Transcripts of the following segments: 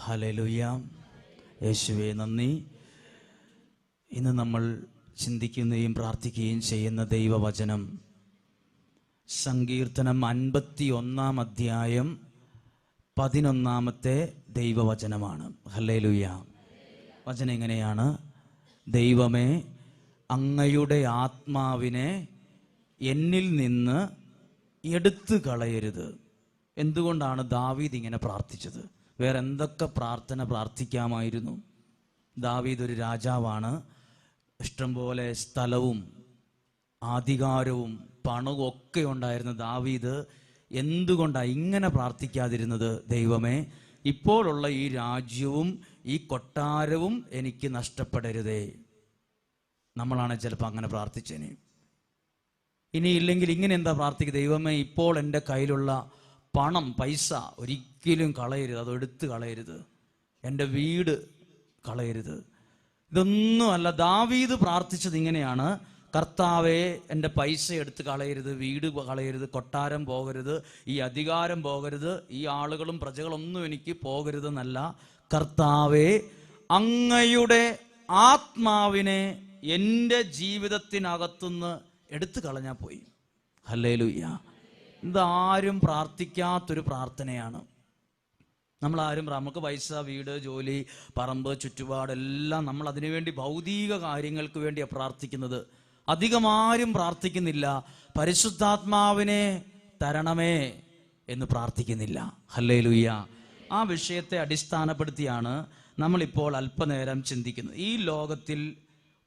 Hallelujah. യേശുവേ നന്ദി. ഇന്ന് നമ്മൾ ചിന്തിക്കുകയും പ്രാർത്ഥിക്കുകയും ചെയ്യുന്ന ദൈവവചനം സങ്കീർത്തനം 51 അധ്യായം 11 ദൈവവചനമാണ്. ഹല്ലേലൂയ. വചനം എങ്ങനെയാണ്? ദൈവമേ, അങ്ങയുടെ ആത്മാവിനെ എന്നിൽ നിന്ന് എടുത്തു കളയരുത്. എന്തുകൊണ്ടാണ് ദാവീദ് ഇങ്ങനെ പ്രാർത്ഥിച്ചത്? വേറെ എന്തൊക്കെ പ്രാർത്ഥന പ്രാർത്ഥിക്കാമായിരുന്നു? ദാവീദ് ഒരു രാജാവാണ്. ഇഷ്ടംപോലെ സ്ഥലവും അധികാരവും പണവും ഒക്കെ ഉണ്ടായിരുന്ന ദാവീദ് എന്തുകൊണ്ടാണ് ഇങ്ങനെ പ്രാർത്ഥിക്കാതിരുന്നത്? ദൈവമേ, ഇപ്പോഴുള്ള ഈ രാജ്യവും ഈ കൊട്ടാരവും എനിക്ക് നഷ്ടപ്പെടരുതേ. നമ്മളാണ് ചിലപ്പോൾ അങ്ങനെ പ്രാർത്ഥിച്ചേനെ. ഇനിയില്ലെങ്കിൽ ഇങ്ങനെ എന്താ പ്രാർത്ഥിക്കുക? ദൈവമേ, ഇപ്പോൾ എൻ്റെ കയ്യിലുള്ള പണം, പൈസ ഒരിക്കലും കളയരുത്, അതെടുത്ത് കളയരുത്. എൻ്റെ വീട് കളയരുത്. ഇതൊന്നുമല്ല, ദാവീദ് പ്രാർത്ഥിച്ചത് ഇങ്ങനെയാണ്: കർത്താവേ, എൻ്റെ പൈസ എടുത്ത് കളയരുത്, വീട് കളയരുത്, കൊട്ടാരം പോകരുത്, ഈ അധികാരം പോകരുത്, ഈ ആളുകളും പ്രജകളൊന്നും എനിക്ക് പോകരുതെന്നല്ല. കർത്താവേ, അങ്ങയുടെ ആത്മാവിനെ എൻ്റെ ജീവിതത്തിനകത്തുനിന്ന് എടുത്തു കളഞ്ഞാൽ പോയി. ഹല്ലേലൂയ. ഇതാരും പ്രാർത്ഥിക്കാത്തൊരു പ്രാർത്ഥനയാണ്. നമ്മളാരും, നമുക്ക് പൈസ, വീട്, ജോലി, പറമ്പ്, ചുറ്റുപാടെല്ലാം നമ്മൾ അതിനുവേണ്ടി ഭൗതിക കാര്യങ്ങൾക്ക് വേണ്ടിയാണ് പ്രാർത്ഥിക്കുന്നത്. അധികമാരും പ്രാർത്ഥിക്കുന്നില്ല പരിശുദ്ധാത്മാവിനെ തരണമേ എന്ന് പ്രാർത്ഥിക്കുന്നില്ല. ഹല്ലേലൂയ. ആ വിഷയത്തെ അടിസ്ഥാനപ്പെടുത്തിയാണ് നമ്മളിപ്പോൾ അല്പനേരം ചിന്തിക്കുന്നത്. ഈ ലോകത്തിൽ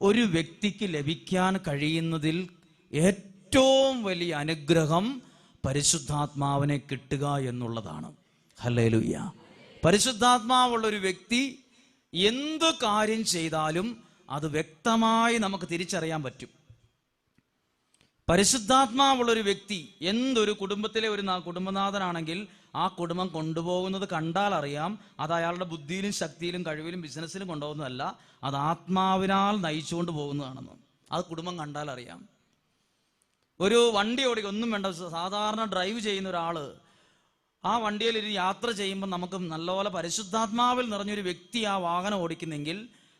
ഒരു വ്യക്തിക്ക് ലഭിക്കാൻ കഴിയുന്നതിൽ ഏറ്റവും വലിയ അനുഗ്രഹം പരിശുദ്ധാത്മാവിനെ കിട്ടുക എന്നുള്ളതാണ്. ഹല്ലേലൂയ. പരിശുദ്ധാത്മാവുള്ള ഒരു വ്യക്തി എന്ത് കാര്യം ചെയ്താലും അത് വ്യക്തമായി നമുക്ക് തിരിച്ചറിയാൻ പറ്റും. പരിശുദ്ധാത്മാവുള്ളൊരു വ്യക്തി, എന്തൊരു കുടുംബത്തിലെ ഒരു കുടുംബനാഥനാണെങ്കിൽ ആ കുടുംബം കൊണ്ടുപോകുന്നത് കണ്ടാൽ അറിയാം അത് അയാളുടെ ബുദ്ധിയിലും ശക്തിയിലും കഴിവിലും ബിസിനസ്സിലും കൊണ്ടുപോകുന്നതല്ല, അത് ആത്മാവിനാൽ നയിച്ചുകൊണ്ട് പോകുന്നതാണെന്ന് അത് കുടുംബം കണ്ടാൽ അറിയാം. ഒരു വണ്ടി ഓടിക്കുക, ഒന്നും വേണ്ട, സാധാരണ ഡ്രൈവ് ചെയ്യുന്ന ഒരാൾ ആ വണ്ടിയിൽ ഒരു യാത്ര ചെയ്യുമ്പോൾ നമുക്ക് നല്ലപോലെ പരിശുദ്ധാത്മാവിൽ നിറഞ്ഞൊരു വ്യക്തി ആ വാഹനം ഓടിക്കുന്നെങ്കിൽ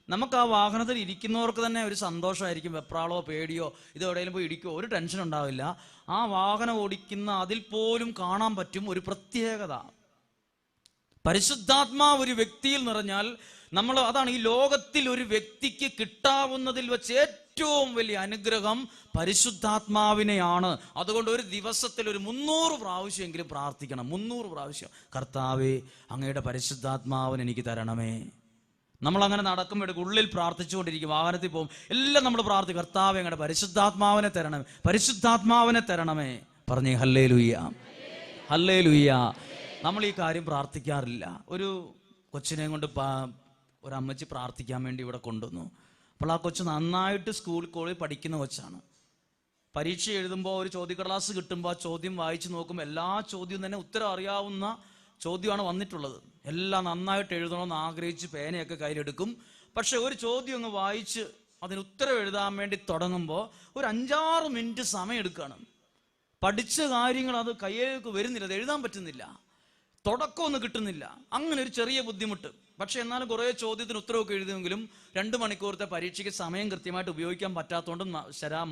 നമുക്ക് ആ വാഹനത്തിൽ ഇരിക്കുന്നവർക്ക് തന്നെ ഒരു സന്തോഷമായിരിക്കും. വെപ്രാളോ പേടിയോ ഇത് എവിടെയെങ്കിലും പോയി ഇടിക്കോ ഒരു ടെൻഷൻ ഉണ്ടാവില്ല. ആ വാഹനം ഓടിക്കുന്ന അതിൽ പോലും കാണാൻ പറ്റും ഒരു പ്രത്യേകത. പരിശുദ്ധാത്മാവ് ഒരു വ്യക്തിയിൽ നിറഞ്ഞാൽ അതാണ് ഈ ലോകത്തിൽ ഒരു വ്യക്തിക്ക് കിട്ടാവുന്നതിൽ വെച്ച് ഏറ്റവും വലിയ അനുഗ്രഹം പരിശുദ്ധാത്മാവിനെയാണ്. അതുകൊണ്ട് ഒരു ദിവസത്തിൽ ഒരു 300 പ്രാവശ്യമെങ്കിലും പ്രാർത്ഥിക്കണം. 300 പ്രാവശ്യം, കർത്താവേ, അങ്ങയുടെ പരിശുദ്ധാത്മാവിനെ എനിക്ക് തരണമേ. നമ്മളങ്ങനെ നടക്കുമ്പോഴേക്ക് ഉള്ളിൽ പ്രാർത്ഥിച്ചുകൊണ്ടിരിക്കും. വാഹനത്തിൽ പോകും, എല്ലാം നമ്മൾ പ്രാർത്ഥിക്കും, കർത്താവേ, അങ്ങയുടെ പരിശുദ്ധാത്മാവിനെ തരണമേ, പരിശുദ്ധാത്മാവിനെ തരണമേ. പറഞ്ഞേ ഹല്ലേലൂയ, ഹല്ലേലൂയ. നമ്മൾ ഈ കാര്യം പ്രാർത്ഥിക്കാറില്ല. ഒരു കൊച്ചിനെ കൊണ്ട് ഒരു അമ്മച്ചി പ്രാർത്ഥിക്കാൻ വേണ്ടി ഇവിടെ കൊണ്ടുവന്നു. അപ്പോൾ ആ കൊച്ച് നന്നായിട്ട് സ്കൂളിൽ പഠിക്കുന്ന കൊച്ചാണ്. പരീക്ഷ എഴുതുമ്പോൾ ഒരു ചോദ്യക്കടലാസ് കിട്ടുമ്പോൾ ആ ചോദ്യം വായിച്ച് നോക്കുമ്പോൾ എല്ലാ ചോദ്യവും തന്നെ ഉത്തരം അറിയാവുന്ന ചോദ്യമാണ് വന്നിട്ടുള്ളത്. എല്ലാം നന്നായിട്ട് എഴുതണമെന്ന് ആഗ്രഹിച്ച് പേനയൊക്കെ കയ്യിലെടുക്കും. പക്ഷെ ഒരു ചോദ്യം അങ്ങ് വായിച്ച് അതിന് ഉത്തരം എഴുതാൻ വേണ്ടി തുടങ്ങുമ്പോൾ ഒരു 5-6 മിനിറ്റ് സമയം എടുക്കുകയാണ്. പഠിച്ച കാര്യങ്ങൾ അത് കയ്യിലേക്ക് വരുന്നില്ല, അത് എഴുതാൻ പറ്റുന്നില്ല, തുടക്കമൊന്നും കിട്ടുന്നില്ല. അങ്ങനെ ഒരു ചെറിയ ബുദ്ധിമുട്ട്. പക്ഷെ എന്നാലും കുറേ ചോദ്യത്തിന് ഉത്തരവൊക്കെ എഴുതുമെങ്കിലും 2 മണിക്കൂറത്തെ പരീക്ഷയ്ക്ക് സമയം കൃത്യമായിട്ട് ഉപയോഗിക്കാൻ പറ്റാത്തതുകൊണ്ടും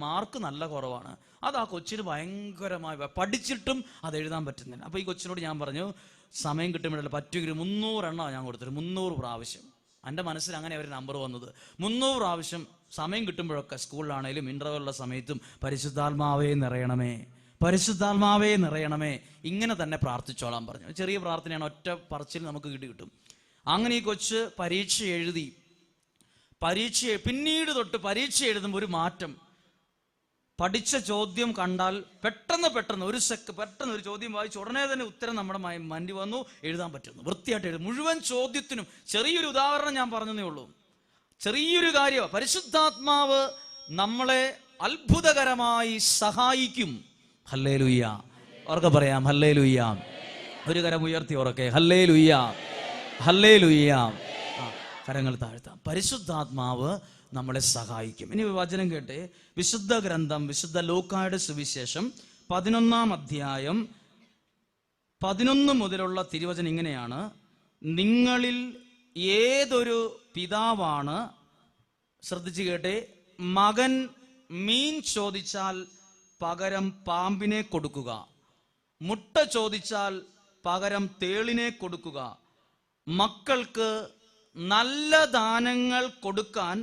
മാർക്ക് നല്ല കുറവാണ്. അത് ആ കൊച്ചിന് ഭയങ്കരമായി, പഠിച്ചിട്ടും അത് എഴുതാൻ പറ്റുന്നില്ല. അപ്പോൾ ഈ കൊച്ചിനോട് ഞാൻ പറഞ്ഞു, സമയം കിട്ടുമ്പോഴല്ല, പറ്റുമെങ്കിൽ 300 എണ്ണം ഞാൻ കൊടുത്തിട്ട് 300 പ്രാവശ്യം. എൻ്റെ മനസ്സിൽ അങ്ങനെ ഒരു നമ്പർ വന്നത്. 300 പ്രാവശ്യം സമയം കിട്ടുമ്പോഴൊക്കെ, സ്കൂളിലാണേലും ഇൻ്റർവെല്ലുള്ള സമയത്തും, പരിശുദ്ധാത്മാവേ നിറയണമേ, പരിശുദ്ധാത്മാവേ നിറയണമേ, ഇങ്ങനെ തന്നെ പ്രാർത്ഥിച്ചോളാൻ പറഞ്ഞു. ചെറിയ പ്രാർത്ഥനയാണ്, ഒറ്റ പറച്ചിൽ നമുക്ക് കിട്ടും. അങ്ങനെ ഈ കൊച്ച് പരീക്ഷ എഴുതി. പിന്നീട് തൊട്ട് പരീക്ഷ എഴുതുമ്പോൾ ഒരു മാറ്റം. പഠിച്ച ചോദ്യം കണ്ടാൽ പെട്ടെന്ന് പെട്ടെന്ന് ഒരു ചോദ്യം വായിച്ച് ഉടനെ തന്നെ ഉത്തരം നമ്മുടെ മണ്ടി വന്നു, എഴുതാൻ പറ്റുന്നു, വൃത്തിയായിട്ട് എഴുതും. മുഴുവൻ ചോദ്യത്തിനും ചെറിയൊരു ഉദാഹരണം ഞാൻ പറഞ്ഞതേ ഉള്ളൂ, ചെറിയൊരു കാര്യം. പരിശുദ്ധാത്മാവ് നമ്മളെ അത്ഭുതകരമായി സഹായിക്കും. ഹല്ലേലൂയ. ഉറക്കെ പറയാം ഹല്ലേലൂയ. ഒരു കരം ഉയർത്തി ഉറക്കെ ഹല്ലേലൂയ, ഹല്ലേലൂയ. കരങ്ങൾ താഴ്ത്താം. പരിശുദ്ധാത്മാവ് നമ്മളെ സഹായിക്കും. ഇനി വചനം കേട്ടെ. വിശുദ്ധ ഗ്രന്ഥം, വിശുദ്ധ ലൂക്കായുടെ സുവിശേഷം 11 അധ്യായം 11 മുതലുള്ള തിരുവചനം ഇങ്ങനെയാണ്: നിങ്ങളിൽ ഏതൊരു പിതാവാണ്, ശ്രദ്ധിച്ചു കേട്ടെ, മകൻ മീൻ ചോദിച്ചാൽ പകരം പാമ്പിനെ കൊടുക്കുക, മുട്ട ചോദിച്ചാൽ പകരം തേളിനെ കൊടുക്കുക? മക്കൾക്ക് നല്ല ദാനങ്ങൾ കൊടുക്കാൻ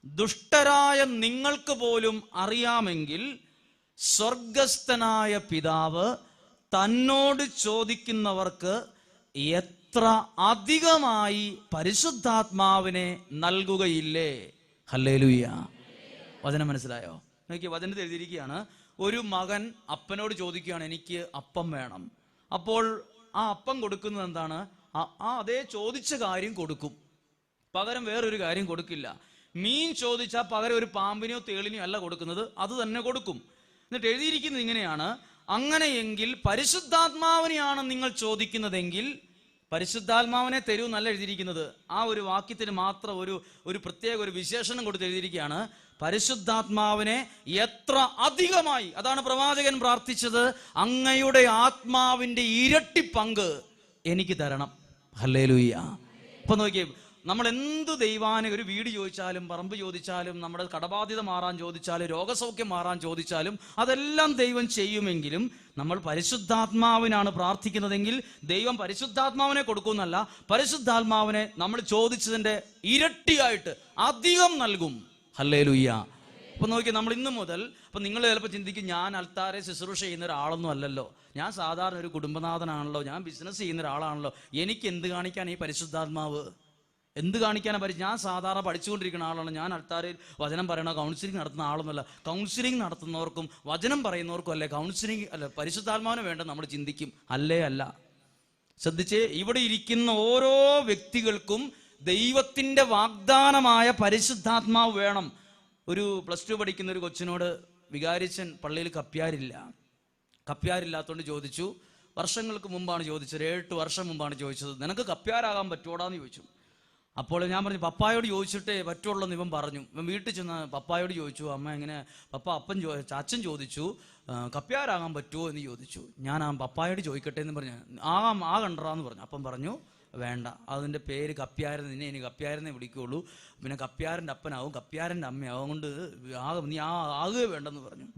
ദുഷ്ടരായ നിങ്ങൾക്ക് പോലും അറിയാമെങ്കിൽ സ്വർഗസ്ഥനായ പിതാവ് തന്നോട് ചോദിക്കുന്നവർക്ക് എത്ര അധികമായി പരിശുദ്ധാത്മാവിനെ നൽകുകയില്ലേ? ഹല്ലേലൂയ. വചനം മനസ്സിലായോ? നോക്കിയ വചനത്തിൽ എഴുതിയിരിക്കുകയാണ്, ഒരു മകൻ അപ്പനോട് ചോദിക്കുകയാണ്, എനിക്ക് അപ്പം വേണം. അപ്പോൾ ആ അപ്പം കൊടുക്കുന്നത് എന്താണ്? അതേ ചോദിച്ച കാര്യം കൊടുക്കും, പകരം വേറൊരു കാര്യം കൊടുക്കില്ല. മീൻ ചോദിച്ചാൽ പകരം ഒരു പാമ്പിനെയോ തേളിനെയോ അല്ല കൊടുക്കുന്നത്, അത് തന്നെ കൊടുക്കും. എന്നിട്ട് എഴുതിയിരിക്കുന്നത് ഇങ്ങനെയാണ്, അങ്ങനെയെങ്കിൽ പരിശുദ്ധാത്മാവിനെയാണ് നിങ്ങൾ ചോദിക്കുന്നതെങ്കിൽ പരിശുദ്ധാത്മാവിനെ തരൂ എന്നല്ല എഴുതിയിരിക്കുന്നത്. ആ ഒരു വാക്യത്തിന് മാത്രം ഒരു പ്രത്യേക ഒരു വിശേഷണം കൊടുത്ത് എഴുതിയിരിക്കുകയാണ്, പരിശുദ്ധാത്മാവിനെ എത്ര അധികമായി. അതാണ് പ്രവാചകൻ പ്രാർത്ഥിച്ചത്, അങ്ങയുടെ ആത്മാവിന്റെ ഇരട്ടി പങ്ക് എനിക്ക് തരണം. ഹല്ലേലൂയ. ഇപ്പൊ നോക്കിയേ, നമ്മൾ എന്ത് ഒരു വീട് ചോദിച്ചാലും, പറമ്പ് ചോദിച്ചാലും, നമ്മുടെ കടബാധ്യത മാറാൻ ചോദിച്ചാലും, രോഗസൗഖ്യം മാറാൻ ചോദിച്ചാലും അതെല്ലാം ദൈവം ചെയ്യുമെങ്കിലും നമ്മൾ പരിശുദ്ധാത്മാവിനാണ് പ്രാർത്ഥിക്കുന്നതെങ്കിൽ ദൈവം പരിശുദ്ധാത്മാവിനെ കൊടുക്കുമെന്നല്ല, പരിശുദ്ധാത്മാവിനെ നമ്മൾ ചോദിച്ചതിന്റെ ഇരട്ടിയായിട്ട് അധികം നൽകും. ഹല്ലേലൂയ. അപ്പൊ നോക്കി, നമ്മൾ ഇന്ന് മുതൽ, അപ്പൊ നിങ്ങൾ ചിലപ്പോൾ ചിന്തിക്കും, ഞാൻ അൽത്താരെ ശുശ്രൂഷ ചെയ്യുന്ന ഒരാളൊന്നും അല്ലല്ലോ, ഞാൻ സാധാരണ ഒരു കുടുംബനാഥനാണല്ലോ, ഞാൻ ബിസിനസ് ചെയ്യുന്ന ഒരാളാണല്ലോ, എനിക്ക് എന്ത് കാണിക്കാൻ ഈ പരിശുദ്ധാത്മാവ്? എന്ത് കാണിക്കാനാണ് ഞാൻ സാധാരണ പഠിച്ചുകൊണ്ടിരിക്കുന്ന ആളാണ്, ഞാൻ അൽത്താരയിൽ വചനം പറയണ കൗൺസിലിംഗ് നടത്തുന്ന ആളൊന്നുമല്ല. കൗൺസിലിംഗ് നടത്തുന്നവർക്കും വചനം പറയുന്നവർക്കും അല്ലേ കൗൺസിലിംഗ് അല്ല പരിശുദ്ധാത്മാവിനെ വേണ്ട നമ്മൾ ചിന്തിക്കും, അല്ലേ? അല്ല. ശ്രദ്ധിച്ചേ, ഇവിടെ ഇരിക്കുന്ന ഓരോ വ്യക്തികൾക്കും ദൈവത്തിന്റെ വാഗ്ദാനമായ പരിശുദ്ധാത്മാവ് വേണം. ഒരു +2 പഠിക്കുന്ന ഒരു കൊച്ചിനോട് വികാരിച്ചൻ പള്ളിയിൽ കപ്പ്യാരില്ലാത്തതുകൊണ്ട് ചോദിച്ചു. വർഷങ്ങൾക്ക് മുമ്പാണ് ചോദിച്ചത്, 7-8 വർഷം മുമ്പാണ് ചോദിച്ചത്, നിനക്ക് കപ്പ്യാരാകാൻ പറ്റുമോടാന്ന് ചോദിച്ചു. അപ്പോൾ ഞാൻ പറഞ്ഞു, പപ്പായോട് ചോദിച്ചിട്ടേ പറ്റുള്ളൂ എന്ന് ഇവൻ പറഞ്ഞു. ഇവൻ വീട്ടിൽ ചെന്ന് പപ്പായോട് ചോദിച്ചു, അമ്മ എങ്ങനെ അച്ഛൻ ചോദിച്ചു കപ്പ്യാരാകാൻ പറ്റുമോ എന്ന് ചോദിച്ചു. ഞാൻ പപ്പായോട് ചോദിക്കട്ടെ എന്ന് പറഞ്ഞു, കണ്ടറാന്ന് പറഞ്ഞു. അപ്പം പറഞ്ഞു, വേണ്ട, അതിൻ്റെ പേര് കപ്പ്യാരൻ, നിന്നെ ഇനി കപ്പ്യാരനെ വിളിക്കുകയുള്ളൂ, പിന്നെ കപ്പ്യാരൻ്റെ അപ്പനാവും കപ്പ്യാരൻ്റെ അമ്മയാവും, കൊണ്ട് നീ ആകുകയെ വേണ്ടെന്ന് പറഞ്ഞു.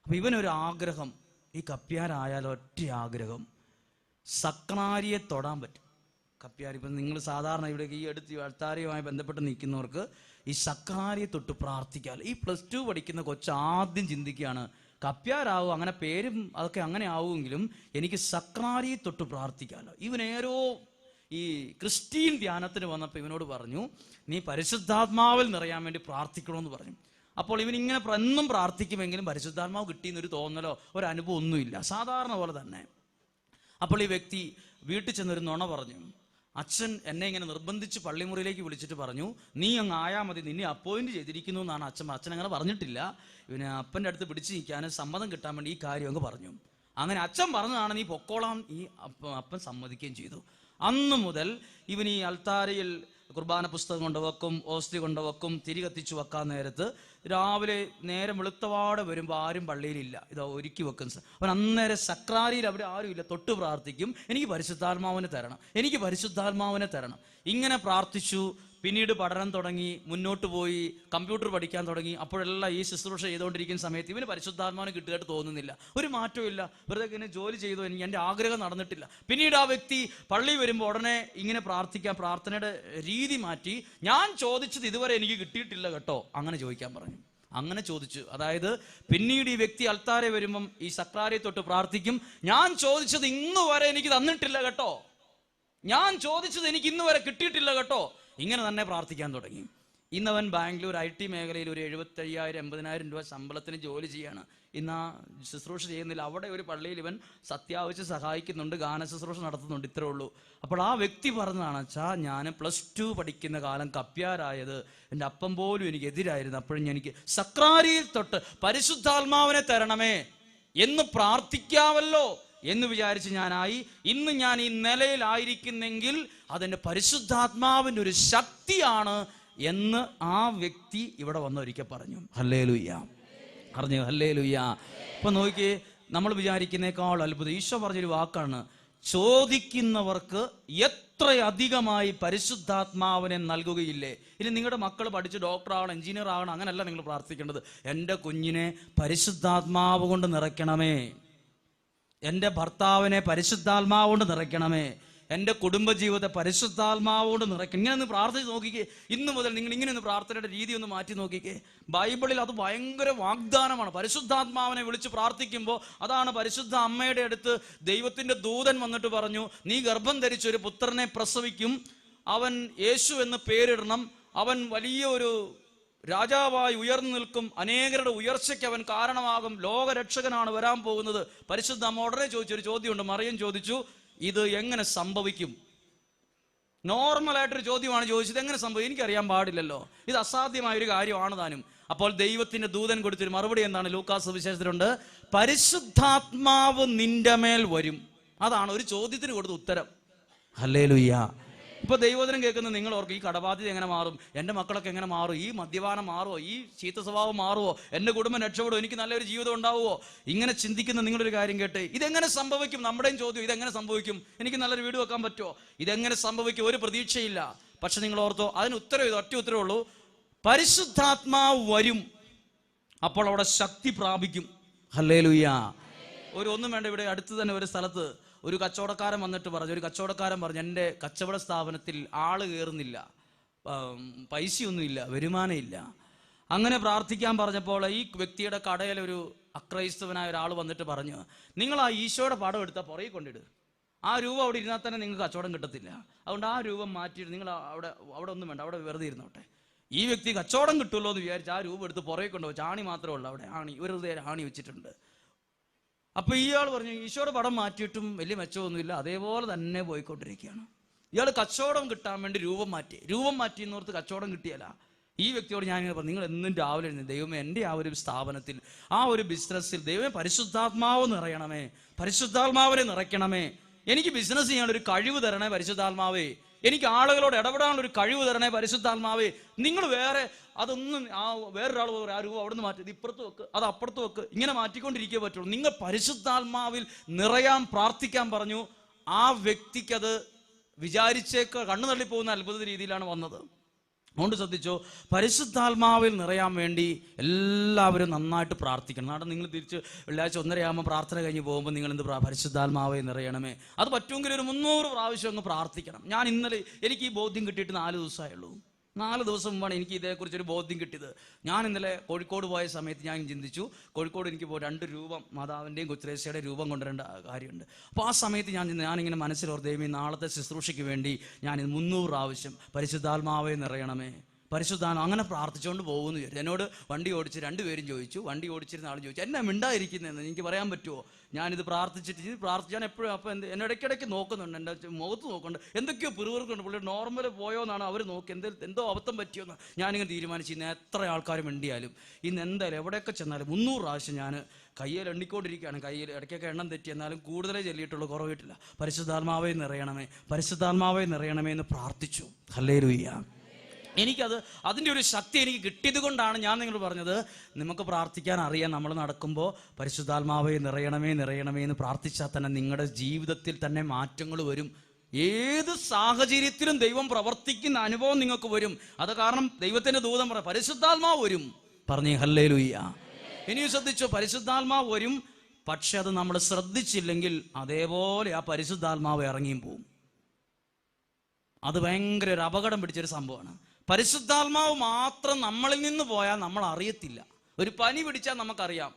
അപ്പം ഇവനൊരു ആഗ്രഹം, ഈ കപ്പ്യാരായാൽ ഒറ്റ ആഗ്രഹം, സക്രാരിയെ തൊടാൻ പറ്റും. കപ്പ്യാർ, ഇപ്പം നിങ്ങൾ സാധാരണ ഇവിടെ ഈ അടുത്ത് അൾത്താരയുമായി ബന്ധപ്പെട്ട് നിൽക്കുന്നവർക്ക് ഈ സക്രാരിയെ തൊട്ട് പ്രാർത്ഥിക്കാമല്ലോ. ഈ +2 പഠിക്കുന്ന കൊച്ച് ആദ്യം ചിന്തിക്കുകയാണ്, കപ്പ്യാരാവും, അങ്ങനെ പേരും അതൊക്കെ അങ്ങനെ ആവുമെങ്കിലും എനിക്ക് സക്രാരിയെ തൊട്ട് പ്രാർത്ഥിക്കാമല്ലോ. ഇവനേരോ ഈ ക്രിസ്ത്യൻ ധ്യാനത്തിന് വന്നപ്പോൾ ഇവനോട് പറഞ്ഞു, നീ പരിശുദ്ധാത്മാവിൽ നിറയാൻ വേണ്ടി പ്രാർത്ഥിക്കണമെന്ന് പറഞ്ഞു. അപ്പോൾ ഇവനിങ്ങനെ എന്നും പ്രാർത്ഥിക്കുമെങ്കിലും പരിശുദ്ധാത്മാവ് കിട്ടിയെന്നൊരു തോന്നലോ ഒരു അനുഭവം ഒന്നുമില്ല, സാധാരണ പോലെ തന്നെ. അപ്പോൾ ഈ വ്യക്തി വീട്ടിൽ ചെന്നൊരു നുണ പറഞ്ഞു. അച്ഛൻ എന്നെ ഇങ്ങനെ നിർബന്ധിച്ച് പള്ളിമുറിയിലേക്ക് വിളിച്ചിട്ട് പറഞ്ഞു, നീ അങ്ങ് ആയാൽ മതി, നിന്നെ അപ്പോയിന്റ് ചെയ്തിരിക്കുന്നു എന്നാണ് അച്ഛൻ അങ്ങനെ പറഞ്ഞിട്ടില്ല. ഇവന് അപ്പൻ്റെ അടുത്ത് പിടിച്ചു നിൽക്കാനും സമ്മതം കിട്ടാൻ വേണ്ടി ഈ കാര്യം അങ്ങ് പറഞ്ഞു. അങ്ങനെ അച്ഛൻ പറഞ്ഞതാണ്, നീ പൊക്കോളാം. ഈ അപ്പൻ സമ്മതിക്കുകയും ചെയ്തു. അന്നു മുതൽ ഇവൻ ഈ അൽത്താരയിൽ കുർബാന പുസ്തകം കൊണ്ടുവെക്കും, ഓസ്തി കൊണ്ടുവെക്കും, തിരി കത്തിച്ചു വെക്കാൻ നേരത്ത് രാവിലെ നേരം വെളുത്തവാടെ വരുമ്പോൾ ആരും പള്ളിയിലില്ല, ഇതാ ഒരുക്കി വെക്കും. അവൻ അന്നേരം സക്രാരിയിൽ അവിടെ ആരുമില്ല, തൊട്ട് പ്രാർത്ഥിക്കും, എനിക്ക് പരിശുദ്ധാത്മാവിനെ തരണം, എനിക്ക് പരിശുദ്ധാത്മാവിനെ തരണം. ഇങ്ങനെ പ്രാർത്ഥിച്ചു. പിന്നീട് പഠനം തുടങ്ങി, മുന്നോട്ട് പോയി, കമ്പ്യൂട്ടർ പഠിക്കാൻ തുടങ്ങി. അപ്പോഴെല്ലാം ഈ ശുശ്രൂഷ ചെയ്തുകൊണ്ടിരിക്കുന്ന സമയത്ത് ഇവന് പരിശുദ്ധാത്മാവിനെ കിട്ടുകയായിട്ട് തോന്നുന്നില്ല, ഒരു മാറ്റവും ഇല്ല, വെറുതെ ഇങ്ങനെ ജോലി ചെയ്തു, എൻ്റെ ആഗ്രഹം നടന്നിട്ടില്ല. പിന്നീട് ആ വ്യക്തി പള്ളി വരുമ്പോൾ ഉടനെ ഇങ്ങനെ പ്രാർത്ഥിക്കാൻ, പ്രാർത്ഥനയുടെ രീതി മാറ്റി, ഞാൻ ചോദിച്ചത് ഇതുവരെ എനിക്ക് കിട്ടിയിട്ടില്ല കേട്ടോ, അങ്ങനെ ചോദിക്കാൻ പറഞ്ഞു. അങ്ങനെ ചോദിച്ചു. അതായത് പിന്നീട് ഈ വ്യക്തി അൽത്താരെ വരുമ്പം ഈ സക്രാരിയെ തൊട്ട് പ്രാർത്ഥിക്കും, ഞാൻ ചോദിച്ചത് ഇന്ന് വരെ എനിക്ക് തന്നിട്ടില്ല കേട്ടോ, ഞാൻ ചോദിച്ചത് എനിക്ക് ഇന്ന് വരെ കിട്ടിയിട്ടില്ല കേട്ടോ, ഇങ്ങനെ തന്നെ പ്രാർത്ഥിക്കാൻ തുടങ്ങി. ഇന്നവൻ ബാംഗ്ലൂർ IT മേഖലയിൽ ഒരു 75,000-80,000 രൂപ ശമ്പളത്തിന് ജോലി ചെയ്യാണ്. ഇന്ന് ആ ശുശ്രൂഷ ചെയ്യുന്നില്ല. അവിടെ ഒരു പള്ളിയിൽ ഇവൻ സത്യാവശ്യം സഹായിക്കുന്നുണ്ട്, ഗാന ശുശ്രൂഷ നടത്തുന്നുണ്ട്, ഇത്രേ ഉള്ളൂ. അപ്പോൾ ആ വ്യക്തി പറഞ്ഞതാണ്, ഞാൻ +2 പഠിക്കുന്ന കാലം കപ്പ്യാരായത് എൻ്റെ അപ്പം പോലും എനിക്ക് എതിരായിരുന്നു, അപ്പോഴും എനിക്ക് സക്രാരിയിൽ തൊട്ട് പരിശുദ്ധാത്മാവിനെ തരണമേ എന്ന് പ്രാർത്ഥിക്കാമല്ലോ എന്ന് വിചാരിച്ച് ഞാനായി. ഇന്ന് ഞാൻ ഈ നിലയിലായിരിക്കുന്നെങ്കിൽ അതെൻ്റെ പരിശുദ്ധാത്മാവിൻ്റെ ഒരു ശക്തിയാണ് എന്ന് ആ വ്യക്തി ഇവിടെ വന്നൊരിക്കൽ പറഞ്ഞു. ഹല്ലേലൂയ. അറിഞ്ഞു? ഹല്ലേലൂയ. ഇപ്പൊ നോക്കിയേ, നമ്മൾ വിചാരിക്കുന്നേക്കാൾ അത്ഭുതം ഈശോ പറഞ്ഞൊരു വാക്കാണ്, ചോദിക്കുന്നവർക്ക് അത്രയധികമായി പരിശുദ്ധാത്മാവിനെ നൽകുകയില്ലേ? ഇനി നിങ്ങളുടെ മക്കൾ പഠിച്ച് ഡോക്ടറാകണം, എഞ്ചിനീയർ ആകണം, അങ്ങനെയല്ല നിങ്ങൾ പ്രാർത്ഥിക്കേണ്ടത്. എൻ്റെ കുഞ്ഞിനെ പരിശുദ്ധാത്മാവ് കൊണ്ട് നിറയ്ക്കണമേ, എൻ്റെ ഭർത്താവിനെ പരിശുദ്ധാത്മാവ് കൊണ്ട് നിറയ്ക്കണമേ, എൻ്റെ കുടുംബജീവിതത്തെ പരിശുദ്ധാത്മാവ് കൊണ്ട് നിറയ്ക്കണം. ഇങ്ങനെ ഒന്ന് പ്രാർത്ഥിച്ച് നോക്കിക്കേ. ഇന്നു മുതൽ നിങ്ങൾ ഇങ്ങനെ ഒന്ന് പ്രാർത്ഥനയുടെ രീതി ഒന്ന് മാറ്റി നോക്കിക്കേ. ബൈബിളിൽ അത് ഭയങ്കര വാഗ്ദാനമാണ്. പരിശുദ്ധാത്മാവിനെ വിളിച്ച് പ്രാർത്ഥിക്കുമ്പോൾ അതാണ് പരിശുദ്ധ അമ്മയുടെ അടുത്ത് ദൈവത്തിൻ്റെ ദൂതൻ വന്നിട്ട് പറഞ്ഞു, നീ ഗർഭം ധരിച്ചൊരു പുത്രനെ പ്രസവിക്കും, അവൻ യേശു എന്ന് പേരിടണം, അവൻ വലിയ ഒരു രാജാവായി ഉയർന്നു നിൽക്കും, അനേകരുടെ ഉയർച്ചയ്ക്ക് അവൻ കാരണമാകും, ലോകരക്ഷകനാണ് വരാൻ പോകുന്നത്. പരിശുദ്ധ അമ്മ ഉടനെ ചോദിച്ചൊരു ചോദ്യമുണ്ട്. മറിയം ചോദിച്ചു, ഇത് എങ്ങനെ സംഭവിക്കും? നോർമലായിട്ടൊരു ചോദ്യമാണ് ചോദിച്ചത്. എങ്ങനെ സംഭവിക്കും? എനിക്കറിയാൻ പാടില്ലല്ലോ, ഇത് അസാധ്യമായൊരു കാര്യമാണ് താനും. അപ്പോൾ ദൈവത്തിന്റെ ദൂതൻ കൊടുത്തൊരു മറുപടി എന്താണ്? ലൂക്കാസ് സുവിശേഷത്തിലുണ്ട്, പരിശുദ്ധാത്മാവ് നിന്റെ മേൽ വരും. അതാണ് ഒരു ചോദ്യത്തിന് കൊടുത്ത ഉത്തരം. ഹല്ലേലൂയ. ഇപ്പൊ ദൈവവചനം കേൾക്കുന്ന നിങ്ങൾ ഓർക്കും, ഈ കടബാധ്യത എങ്ങനെ മാറും? എൻ്റെ മക്കളൊക്കെ എങ്ങനെ മാറും? ഈ മദ്യപാനം മാറുമോ? ഈ ചീത്ത സ്വഭാവം മാറുമോ? എൻ്റെ കുടുംബം രക്ഷപ്പെടുമോ? എനിക്ക് നല്ലൊരു ജീവിതം ഉണ്ടാവുമോ? ഇങ്ങനെ ചിന്തിക്കുന്ന നിങ്ങളൊരു കാര്യം കേട്ട്, ഇതെങ്ങനെ സംഭവിക്കും? നമ്മുടെയും ചോദ്യം, ഇതെങ്ങനെ സംഭവിക്കും? എനിക്ക് നല്ലൊരു വീട് വെക്കാൻ പറ്റുമോ? ഇതെങ്ങനെ സംഭവിക്കും? ഒരു പ്രതീക്ഷയില്ല. പക്ഷെ നിങ്ങൾ ഓർത്തോ, അതിന് ഉത്തരവ് ഇത്, ഒറ്റ ഉത്തരവേ ഉള്ളൂ, പരിശുദ്ധാത്മാവ് വരും, അപ്പോൾ അവിടെ ശക്തി പ്രാപിക്കും. ഹല്ലേലൂയ. ഒന്നും വേണ്ട, ഇവിടെ അടുത്ത് തന്നെ ഒരു സ്ഥലത്ത് ഒരു കച്ചവടക്കാരൻ വന്നിട്ട് പറഞ്ഞു, എൻ്റെ കച്ചവട സ്ഥാപനത്തിൽ ആള് കയറുന്നില്ല, പൈസയൊന്നുമില്ല, വരുമാനമില്ല. അങ്ങനെ പ്രാർത്ഥിക്കാൻ പറഞ്ഞപ്പോൾ ഈ വ്യക്തിയുടെ കടയിൽ ഒരു അക്രൈസ്തവനായ ഒരാൾ വന്നിട്ട് പറഞ്ഞു, നിങ്ങൾ ആ ഈശോയുടെ പടം എടുത്താൽ പുറകെ കൊണ്ടിട്, ആ രൂപ അവിടെ ഇരുന്നാൽ തന്നെ നിങ്ങൾക്ക് കച്ചവടം കിട്ടത്തില്ല, അതുകൊണ്ട് ആ രൂപം മാറ്റിയിട്ട് നിങ്ങൾ അവിടെ ഒന്നും വേണ്ട, അവിടെ വെറുതെ ഇരുന്നോട്ടെ. ഈ വ്യക്തി കച്ചവടം കിട്ടുമല്ലോ എന്ന് വിചാരിച്ച് ആ രൂപ എടുത്ത് പുറകെ കൊണ്ടുപോയി. ആണി മാത്രമേ ഉള്ളൂ അവിടെ, ഒരു ആണി വെച്ചിട്ടുണ്ട്. അപ്പൊ ഇയാൾ പറഞ്ഞു, ഈശോയുടെ പടം മാറ്റിയിട്ടും വലിയ മെച്ചമൊന്നുമില്ല, അതേപോലെ തന്നെ പോയിക്കൊണ്ടിരിക്കുകയാണ്. ഇയാൾ കച്ചവടം കിട്ടാൻ വേണ്ടി രൂപം മാറ്റി എന്നോർത്ത് കച്ചവടം കിട്ടിയല്ല. ഈ വ്യക്തിയോട് ഞാനിങ്ങനെ പറഞ്ഞു, നിങ്ങൾ എന്നും രാവിലെ എഴുതി, ദൈവമേ എൻ്റെ ആ ഒരു സ്ഥാപനത്തിൽ, ആ ഒരു ബിസിനസ്സിൽ ദൈവമേ പരിശുദ്ധാത്മാവ് നിറയണമേ, പരിശുദ്ധാത്മാവിനെ നിറയ്ക്കണമേ, എനിക്ക് ബിസിനസ് ചെയ്യാനൊരു കഴിവ് തരണേ പരിശുദ്ധാത്മാവേ, എനിക്ക് ആളുകളോട് ഇടപെടാനുള്ള ഒരു കഴിവ് തരണേ പരിശുദ്ധാത്മാവേ. നിങ്ങൾ വേറെ അതൊന്നും വേറൊരാൾ ആ രൂപ അവിടെ നിന്ന് മാറ്റി, ഇത് ഇപ്പുറത്ത് വെക്ക്, അത് അപ്പുറത്ത് വെക്ക്, ഇങ്ങനെ മാറ്റിക്കൊണ്ടിരിക്കേ പറ്റുള്ളൂ. നിങ്ങൾ പരിശുദ്ധാത്മാവിൽ നിറയാൻ പ്രാർത്ഥിക്കാൻ പറഞ്ഞു. ആ വ്യക്തിക്കത് വിചാരിച്ചേക്ക് കണ്ണു തള്ളിപ്പോകുന്ന അത്ഭുത രീതിയിലാണ് വന്നത്. അതുകൊണ്ട് ശ്രദ്ധിച്ചോ, പരിശുദ്ധാത്മാവിൽ നിറയാൻ വേണ്ടി എല്ലാവരും നന്നായിട്ട് പ്രാർത്ഥിക്കണം. നാളെ നിങ്ങൾ തിരിച്ച് വെള്ളിയാഴ്ച 1:30 പ്രാർത്ഥന കഴിഞ്ഞ് പോകുമ്പോൾ നിങ്ങൾ എന്ത് പരിശുദ്ധാത്മാവെ നിറയണമേ, അത് പറ്റുമെങ്കിൽ ഒരു 300 പ്രാവശ്യം അങ്ങ് പ്രാർത്ഥിക്കണം. ഞാൻ ഇന്നലെ എനിക്ക് ഈ ബോധ്യം കിട്ടിയിട്ട് 4 ദിവസമായുള്ളൂ. 4 ദിവസം മുമ്പാണ് എനിക്ക് ഇതേക്കുറിച്ചൊരു ബോധ്യം കിട്ടിയത്. ഞാൻ ഇന്നലെ കോഴിക്കോട് പോയ സമയത്ത് ഞാൻ ചിന്തിച്ചു, കോഴിക്കോട് എനിക്ക് 2 രൂപം മാതാവിൻ്റെയും കൊച്ചുരേശയുടെ രൂപം കൊണ്ടുവരേണ്ട കാര്യമുണ്ട്. അപ്പോൾ ആ സമയത്ത് ഞാനിങ്ങനെ മനസ്സിലോർത്ത്, ദൈവമേ നാളത്തെ ശുശ്രൂഷയ്ക്ക് വേണ്ടി ഞാൻ 300 പ്രാവശ്യം പരിശുദ്ധാത്മാവെ നിറയണമേ, പരിശുദ്ധാത്മാവ്, അങ്ങനെ പ്രാർത്ഥിച്ചുകൊണ്ട് പോകുമെന്ന് വിചാരിച്ചു. എന്നോട് വണ്ടി ഓടിച്ച് 2 പേരും ചോദിച്ചു, വണ്ടി ഓടിച്ചിരുന്ന ആൾ ചോദിച്ചു, എന്നാ മിണ്ടായിരിക്കുന്നതെന്ന് എനിക്ക് പറയാൻ പറ്റുമോ? ഞാനിത് പ്രാർത്ഥിച്ചാൽ എപ്പോഴും അപ്പം എന്നെ ഇടയ്ക്കിടയ്ക്ക് നോക്കുന്നുണ്ട്, എൻ്റെ മുഖത്ത് നോക്കുന്നുണ്ട്, എന്തൊക്കെയോ പിറുപിറുക്കുന്നുണ്ട്. പുള്ളി നോർമൽ പോയോന്നാണ് അവർ നോക്കി, എന്തോ അബദ്ധം പറ്റിയോന്ന് ഞാനിങ്ങനെ തീരുമാനിച്ചു. ഇന്ന് എത്ര ആൾക്കാരും മിണ്ടിയാലും, ഇന്ന് എന്തായാലും എവിടെയൊക്കെ ചെന്നാലും 300 പ്രാവശ്യം ഞാൻ കയ്യിൽ എണ്ണിക്കൊണ്ടിരിക്കുകയാണ്. കയ്യിൽ ഇടയ്ക്കൊക്കെ എണ്ണം തെറ്റി, എന്നാലും കൂടുതലേ ചൊല്ലിയിട്ടുള്ളൂ, കുറവിട്ടില്ല. പരിശുദ്ധാത്മാവേ നിറയണമേ, പരിശുദ്ധാത്മാവേ നിറയണമേ എന്ന് പ്രാർത്ഥിച്ചു. ഹല്ലേലൂയ. അതിൻ്റെ ഒരു ശക്തി എനിക്ക് കിട്ടിയത് കൊണ്ടാണ് ഞാൻ നിങ്ങളോട് പറഞ്ഞത്, നമുക്ക് പ്രാർത്ഥിക്കാൻ അറിയാം. നമ്മൾ നടക്കുമ്പോൾ പരിശുദ്ധാത്മാവേ നിറയണമേ നിറയണമേ എന്ന് പ്രാർത്ഥിച്ചാൽ തന്നെ നിങ്ങളുടെ ജീവിതത്തിൽ തന്നെ മാറ്റങ്ങൾ വരും. ഏത് സാഹചര്യത്തിലും ദൈവം പ്രവർത്തിക്കുന്ന അനുഭവം നിങ്ങൾക്ക് വരും. അത് കാരണം ദൈവത്തിൻ്റെ ദൂതൻ പറയാം, പരിശുദ്ധാത്മാവ് വരും പറഞ്ഞേ. ഹല്ലേലൂയ. ഇനി ശ്രദ്ധിച്ചോ, പരിശുദ്ധാത്മാവ് വരും, പക്ഷെ അത് നമ്മൾ ശ്രദ്ധിച്ചില്ലെങ്കിൽ അതേപോലെ ആ പരിശുദ്ധാത്മാവ് ഇറങ്ങിയും പോവും. അത് ഭയങ്കര ഒരു അപകടം പിടിച്ചൊരു സംഭവമാണ്. പരിശുദ്ധാത്മാവ് മാത്രം നമ്മളിൽ നിന്ന് പോയാൽ നമ്മൾ അറിയത്തില്ല. ഒരു പനി പിടിച്ചാൽ നമുക്കറിയാം,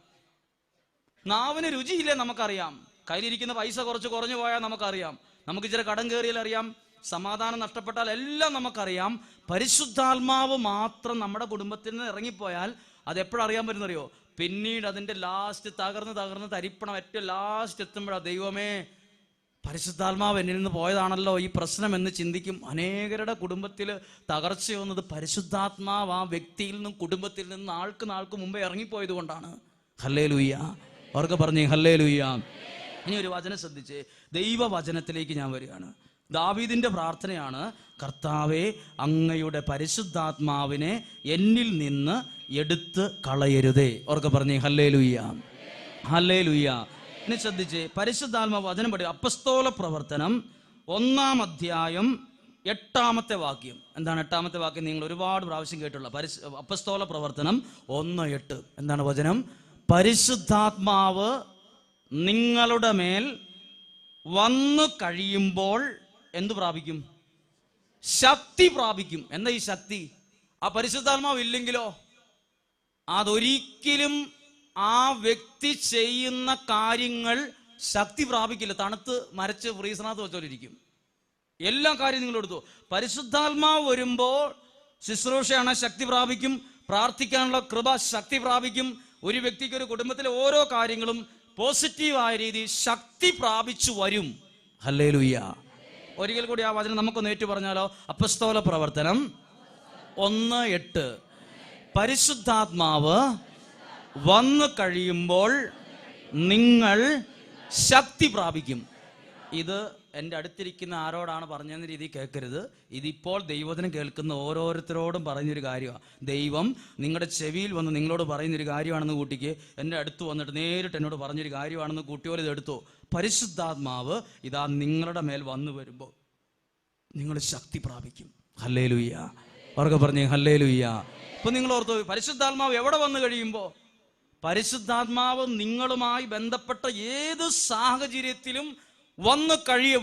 നാവിന് രുചിയില്ലേ നമുക്കറിയാം, കയ്യിലിരിക്കുന്ന പൈസ കുറഞ്ഞു പോയാൽ നമുക്കറിയാം, നമുക്ക് ഇച്ചിരി കടം കയറിയാൽ അറിയാം, സമാധാനം നഷ്ടപ്പെട്ടാൽ എല്ലാം നമുക്കറിയാം. പരിശുദ്ധാത്മാവ് മാത്രം നമ്മുടെ കുടുംബത്തിൽ നിന്ന് ഇറങ്ങിപ്പോയാൽ അത് എപ്പോഴറിയാൻ പറ്റുന്നറിയോ? പിന്നീട് അതിൻ്റെ ലാസ്റ്റ് തകർന്ന് തരിപ്പണം ഏറ്റവും ലാസ്റ്റ് എത്തുമ്പോഴാണ് ദൈവമേ പരിശുദ്ധാത്മാവ് എന്നിൽ നിന്ന് പോയതാണല്ലോ ഈ പ്രശ്നം എന്ന് ചിന്തിക്കും. അനേകരുടെ കുടുംബത്തിൽ തകർച്ച വന്നത് പരിശുദ്ധാത്മാവ് ആ വ്യക്തിയിൽ നിന്നും കുടുംബത്തിൽ നിന്ന് നാൾക്ക് മുമ്പേ ഇറങ്ങിപ്പോയത് കൊണ്ടാണ്. ഹല്ലേലൂയ. അവർക്ക് പറഞ്ഞേ ഹല്ലേലൂയ. ഇനി ഒരു വചനം ശ്രദ്ധിച്ച്, ദൈവവചനത്തിലേക്ക് ഞാൻ വരികയാണ്. ദാവീദിന്റെ പ്രാർത്ഥനയാണ്, കർത്താവേ അങ്ങയുടെ പരിശുദ്ധാത്മാവിനെ എന്നിൽ നിന്ന് എടുത്ത് കളയരുതേ. അവർക്ക് പറഞ്ഞേ ഹല്ലേലൂയ, ഹല്ലേലൂയ. ഇനി ശ്രദ്ധിച്ച്, പരിശുദ്ധാത്മാവ് വചനം പഠിക്കും. അപ്പസ്തോല പ്രവർത്തനം 1-ാം അധ്യായം 8-ാമത്തെ വാക്യം. എന്താണ് 8-ാമത്തെ വാക്യം? നിങ്ങൾ ഒരുപാട് പ്രാവശ്യം കേട്ടുള്ള അപ്പസ്തോല പ്രവർത്തനം 1:8. എന്താണ് വചനം? പരിശുദ്ധാത്മാവ് നിങ്ങളുടെ മേൽ വന്നു കഴിയുമ്പോൾ എന്തു പ്രാപിക്കും? ശക്തി പ്രാപിക്കും. എന്താ ഈ ശക്തി? ആ പരിശുദ്ധാത്മാവ് ഇല്ലെങ്കിലോ അതൊരിക്കലും ആ വ്യക്തി ചെയ്യുന്ന കാര്യങ്ങൾ ശക്തി പ്രാപിക്കില്ല. തണുത്ത് മരച്ച് ഫ്രീസറിനകത്ത് വെച്ചോണ്ടിരിക്കും. എല്ലാ കാര്യം നിങ്ങൾ എടുത്തു. പരിശുദ്ധാത്മാവ് വരുമ്പോൾ ശുശ്രൂഷയാണ് ശക്തി പ്രാപിക്കും, പ്രാർത്ഥിക്കാനുള്ള കൃപ ശക്തി പ്രാപിക്കും. ഒരു വ്യക്തിക്ക്, ഒരു കുടുംബത്തിലെ ഓരോ കാര്യങ്ങളും പോസിറ്റീവായ രീതിയിൽ ശക്തി പ്രാപിച്ചു വരും. ഹല്ലേലൂയ. ഒരിക്കൽ കൂടി ആ വചനം നമുക്കൊന്ന് ഏറ്റു പറഞ്ഞാലോ? അപ്പസ്തോല പ്രവർത്തനം 1:8. പരിശുദ്ധാത്മാവ് വന്നു കഴിയുമ്പോൾ നിങ്ങൾ ശക്തി പ്രാപിക്കും. ഇത് എൻ്റെ അടുത്തിരിക്കുന്ന ആരോടാണ് പറഞ്ഞെന്ന രീതി കേൾക്കരുത്. ഇതിപ്പോൾ ദൈവത്തിനും കേൾക്കുന്ന ഓരോരുത്തരോടും പറഞ്ഞൊരു കാര്യമാണ്. ദൈവം നിങ്ങളുടെ ചെവിയിൽ വന്ന് നിങ്ങളോട് പറയുന്നൊരു കാര്യമാണെന്ന് കൂട്ടിക്ക് എൻ്റെ അടുത്ത് വന്നിട്ട് നേരിട്ട് എന്നോട് പറഞ്ഞൊരു കാര്യമാണെന്ന് കൂട്ടിയോലെ ഇത് എടുത്തോ. പരിശുദ്ധാത്മാവ് ഇതാ നിങ്ങളുടെ മേൽ വന്നു വരുമ്പോൾ നിങ്ങൾ ശക്തി പ്രാപിക്കും. ഹല്ലേലൂയ. അവർക്ക് പറഞ്ഞേ ഹല്ലേലൂയ. ഇപ്പൊ നിങ്ങൾ ഓർത്തോ, പരിശുദ്ധാത്മാവ് എവിടെ വന്നു കഴിയുമ്പോൾ? പരിശുദ്ധാത്മാവ് നിങ്ങളുമായി ബന്ധപ്പെട്ട ഏത് സാഹചര്യത്തിലും വന്നു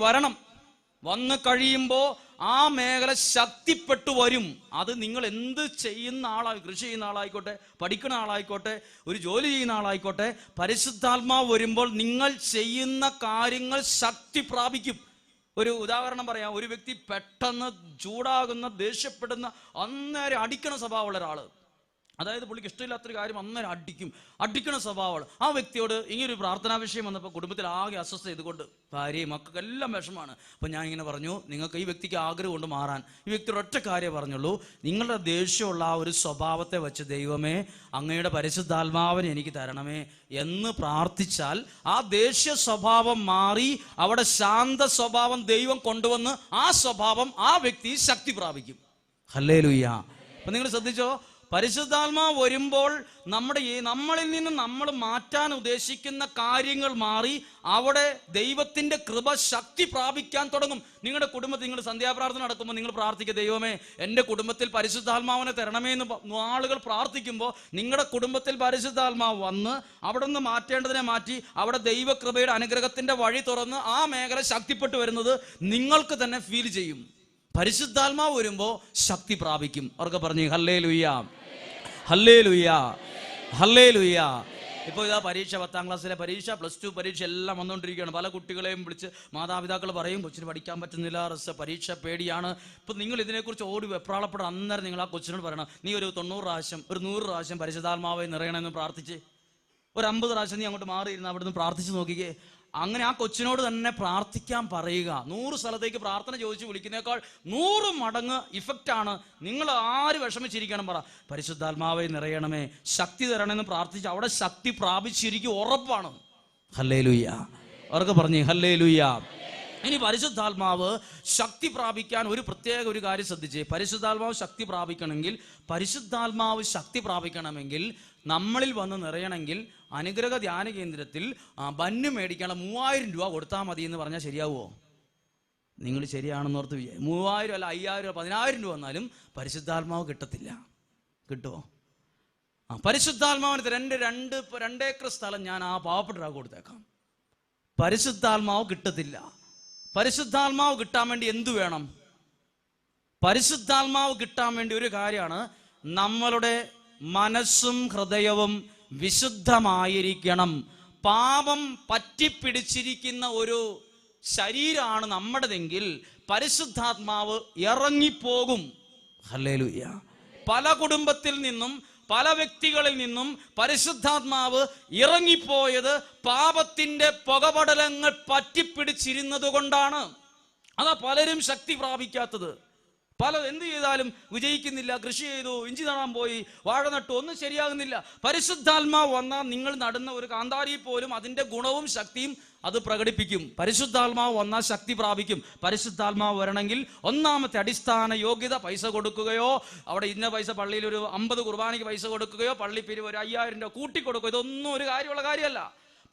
വരണം. വന്നു കഴിയുമ്പോൾ ആ മേഖല ശക്തിപ്പെട്ടു വരും. അത് നിങ്ങൾ എന്ത് ചെയ്യുന്ന ആളായി, കൃഷി ചെയ്യുന്ന ആളായിക്കോട്ടെ, പഠിക്കുന്ന ആളായിക്കോട്ടെ, ഒരു ജോലി ചെയ്യുന്ന ആളായിക്കോട്ടെ, പരിശുദ്ധാത്മാവ് വരുമ്പോൾ നിങ്ങൾ ചെയ്യുന്ന കാര്യങ്ങൾ ശക്തി പ്രാപിക്കും. ഒരു ഉദാഹരണം പറയാം. ഒരു വ്യക്തി പെട്ടെന്ന് ചൂടാകുന്ന, ദേഷ്യപ്പെടുന്ന, അന്നേരം അടിക്കണ സ്വഭാവമുള്ള ഒരാള്, അതായത് പുള്ളിക്ക് ഇഷ്ടമില്ലാത്തൊരു കാര്യം അന്നേരം അടിക്കണ സ്വഭാവമാണ്. ആ വ്യക്തിയോട് ഇങ്ങനൊരു പ്രാർത്ഥനാ വിഷയം വന്നപ്പോൾ കുടുംബത്തിൽ ആകെ അസ്വസ്ഥ ഇതുകൊണ്ട്, ഭാര്യയും മക്കൾക്കെല്ലാം വിഷമാണ്. അപ്പം ഞാൻ ഇങ്ങനെ പറഞ്ഞു, നിങ്ങൾക്ക് ഈ വ്യക്തിക്ക് ആഗ്രഹം കൊണ്ട് മാറാൻ, ഈ വ്യക്തിയുടെ ഒറ്റ കാര്യം പറഞ്ഞുള്ളൂ, നിങ്ങളുടെ ദേഷ്യമുള്ള ആ ഒരു സ്വഭാവത്തെ വെച്ച് ദൈവമേ അങ്ങയുടെ പരിശുദ്ധാത്മാവിനെ എനിക്ക് തരണമേ എന്ന് പ്രാർത്ഥിച്ചാൽ ആ ദേഷ്യ സ്വഭാവം മാറി അവിടെ ശാന്ത സ്വഭാവം ദൈവം കൊണ്ടുവന്ന് ആ സ്വഭാവം ആ വ്യക്തി ശക്തി പ്രാപിക്കും. ഹല്ലേലൂയ. അപ്പം നിങ്ങൾ ശ്രദ്ധിച്ചോ, പരിശുദ്ധാത്മാവ് വരുമ്പോൾ നമ്മളിൽ നിന്ന് നമ്മൾ മാറ്റാൻ ഉദ്ദേശിക്കുന്ന കാര്യങ്ങൾ മാറി അവിടെ ദൈവത്തിന്റെ കൃപ ശക്തി പ്രാപിക്കാൻ തുടങ്ങും. നിങ്ങളുടെ കുടുംബത്തിൽ നിങ്ങൾ സന്ധ്യാപ്രാർത്ഥന നടക്കുമ്പോൾ നിങ്ങൾ പ്രാർത്ഥിക്കുക, ദൈവമേ എൻ്റെ കുടുംബത്തിൽ പരിശുദ്ധാത്മാവിനെ തരണമേ എന്ന് ആളുകൾ പ്രാർത്ഥിക്കുമ്പോൾ നിങ്ങളുടെ കുടുംബത്തിൽ പരിശുദ്ധാത്മാവ് വന്ന് അവിടെ നിന്ന് മാറ്റേണ്ടതിനെ മാറ്റി അവിടെ ദൈവകൃപയുടെ അനുഗ്രഹത്തിന്റെ വഴി തുറന്ന് ആ മേഖല ശക്തിപ്പെട്ടു വരുന്നത് നിങ്ങൾക്ക് തന്നെ ഫീൽ ചെയ്യും. പരിശുദ്ധാത്മാവ് വരുമ്പോൾ ശക്തി പ്രാപിക്കും. അവർക്ക് പറഞ്ഞു ഹല്ലേലൂയ, ഹല്ലേലൂയ, ഹല്ലേലൂയ. ഇപ്പോൾ ഇതാ പരീക്ഷ, 10ാം ക്ലാസ്സിലെ പരീക്ഷ, +2 പരീക്ഷ എല്ലാം വന്നുകൊണ്ടിരിക്കുകയാണ്. പല കുട്ടികളെയും വിളിച്ച് മാതാപിതാക്കൾ പറയും കൊച്ചിന് പഠിക്കാൻ പറ്റുന്നില്ല, പരീക്ഷ പേടിയാണ്. ഇപ്പം നിങ്ങൾ ഇതിനെക്കുറിച്ച് ഓടി വെപ്രാളപ്പെടാൻ അന്നേരം നിങ്ങൾ ആ കൊച്ചിനോട് പറയണം, നീ ഒരു 90 പ്രാവശ്യം, ഒരു 100 പ്രാവശ്യം പരിശുദ്ധാത്മാവെ നിറയണമെന്ന് പ്രാർത്ഥിച്ച്, ഒരു 50 പ്രാവശ്യം നീ അങ്ങോട്ട് മാറിയിരുന്ന് അവിടെ നിന്ന് പ്രാർത്ഥിച്ച് നോക്കിക്കേ. അങ്ങനെ ആ കൊച്ചിനോട് തന്നെ പ്രാർത്ഥിക്കാൻ പറയുക. 100 സ്ഥലത്തേക്ക് പ്രാർത്ഥന ചോദിച്ച് വിളിക്കുന്നേക്കാൾ 100 മടങ്ങ് ഇഫക്റ്റാണ്. നിങ്ങൾ ആര് വിഷമിച്ചിരിക്കണം പറ, പരിശുദ്ധാത്മാവെ നിറയണമേ, ശക്തി തരണമെന്ന് പ്രാർത്ഥിച്ച് അവിടെ ശക്തി പ്രാപിച്ചിരിക്കും, ഉറപ്പാണ്. ഹല്ലേലൂയ. അവർക്ക് പറഞ്ഞേ ഹല്ലേലൂയ. ഇനി പരിശുദ്ധാത്മാവ് ശക്തി പ്രാപിക്കാൻ ഒരു പ്രത്യേക ഒരു കാര്യം ശ്രദ്ധിച്ചേ. പരിശുദ്ധാത്മാവ് ശക്തി പ്രാപിക്കണമെങ്കിൽ നമ്മളിൽ വന്ന് നിറയണമെങ്കിൽ അനുഗ്രഹ ധ്യാന കേന്ദ്രത്തിൽ ബന്നു മേടിക്കാനുള്ള 3000 രൂപ കൊടുത്താൽ മതി എന്ന് പറഞ്ഞാൽ ശരിയാവുമോ? നിങ്ങൾ ശരിയാണെന്നോർത്ത് 3000 അല്ല 5000 10,000 രൂപ വന്നാലും പരിശുദ്ധാത്മാവ് കിട്ടത്തില്ല. കിട്ടുമോ? പരിശുദ്ധാത്മാവിന് 2 ഏക്കർ സ്ഥലം ഞാൻ ആ പാവപ്പെട്ട ഒരാൾക്ക് കൊടുത്തേക്കാം. പരിശുദ്ധാത്മാവ് കിട്ടത്തില്ല. പരിശുദ്ധാത്മാവ് കിട്ടാൻ വേണ്ടി എന്തു വേണം? പരിശുദ്ധാത്മാവ് കിട്ടാൻ വേണ്ടി ഒരു കാര്യമാണ്, നമ്മളുടെ മനസ്സും ഹൃദയവും വിശുദ്ധമായിരിക്കണം. പാപം പറ്റിപ്പിടിച്ചിരിക്കുന്ന ഒരു ശരീരമാണ് നമ്മുടേതെങ്കിൽ പരിശുദ്ധാത്മാവ് ഇറങ്ങിപ്പോകും. ഹല്ലേലൂയ. പല കുടുംബത്തിൽ നിന്നും പല വ്യക്തികളിൽ നിന്നും പരിശുദ്ധാത്മാവ് ഇറങ്ങിപ്പോയത് പാപത്തിന്റെ പുകപടലങ്ങൾ പറ്റിപ്പിടിച്ചിരുന്നത് കൊണ്ടാണ്. അതാ പലരും ശക്തി പ്രാപിക്കാത്തത്. എന്ത് ചെയ്താലും വിജയിക്കുന്നില്ല. കൃഷി ചെയ്തു, ഇഞ്ചി നടാൻ പോയി, വാഴ നട്ടു, ഒന്നും ശരിയാകുന്നില്ല. പരിശുദ്ധാത്മാവ് വന്നാൽ നിങ്ങൾ നടുന്ന ഒരു കാന്താരി പോലും അതിന്റെ ഗുണവും ശക്തിയും അത് പ്രകടിപ്പിക്കും. പരിശുദ്ധാത്മാവ് വന്നാൽ ശക്തി പ്രാപിക്കും. പരിശുദ്ധാത്മാവ് വരണമെങ്കിൽ ഒന്നാമത്തെ അടിസ്ഥാന യോഗ്യത പൈസ കൊടുക്കുകയോ, അവിടെ ഇന്ന പൈസ പള്ളിയിൽ ഒരു 50 കുർബാനയ്ക്ക് പൈസ കൊടുക്കുകയോ, പള്ളി പിരിവ് ഒരു 5000 രൂപ കൂട്ടിക്കൊടുക്കുകയോ, ഇതൊന്നും ഒരു കാര്യമുള്ള കാര്യമല്ല.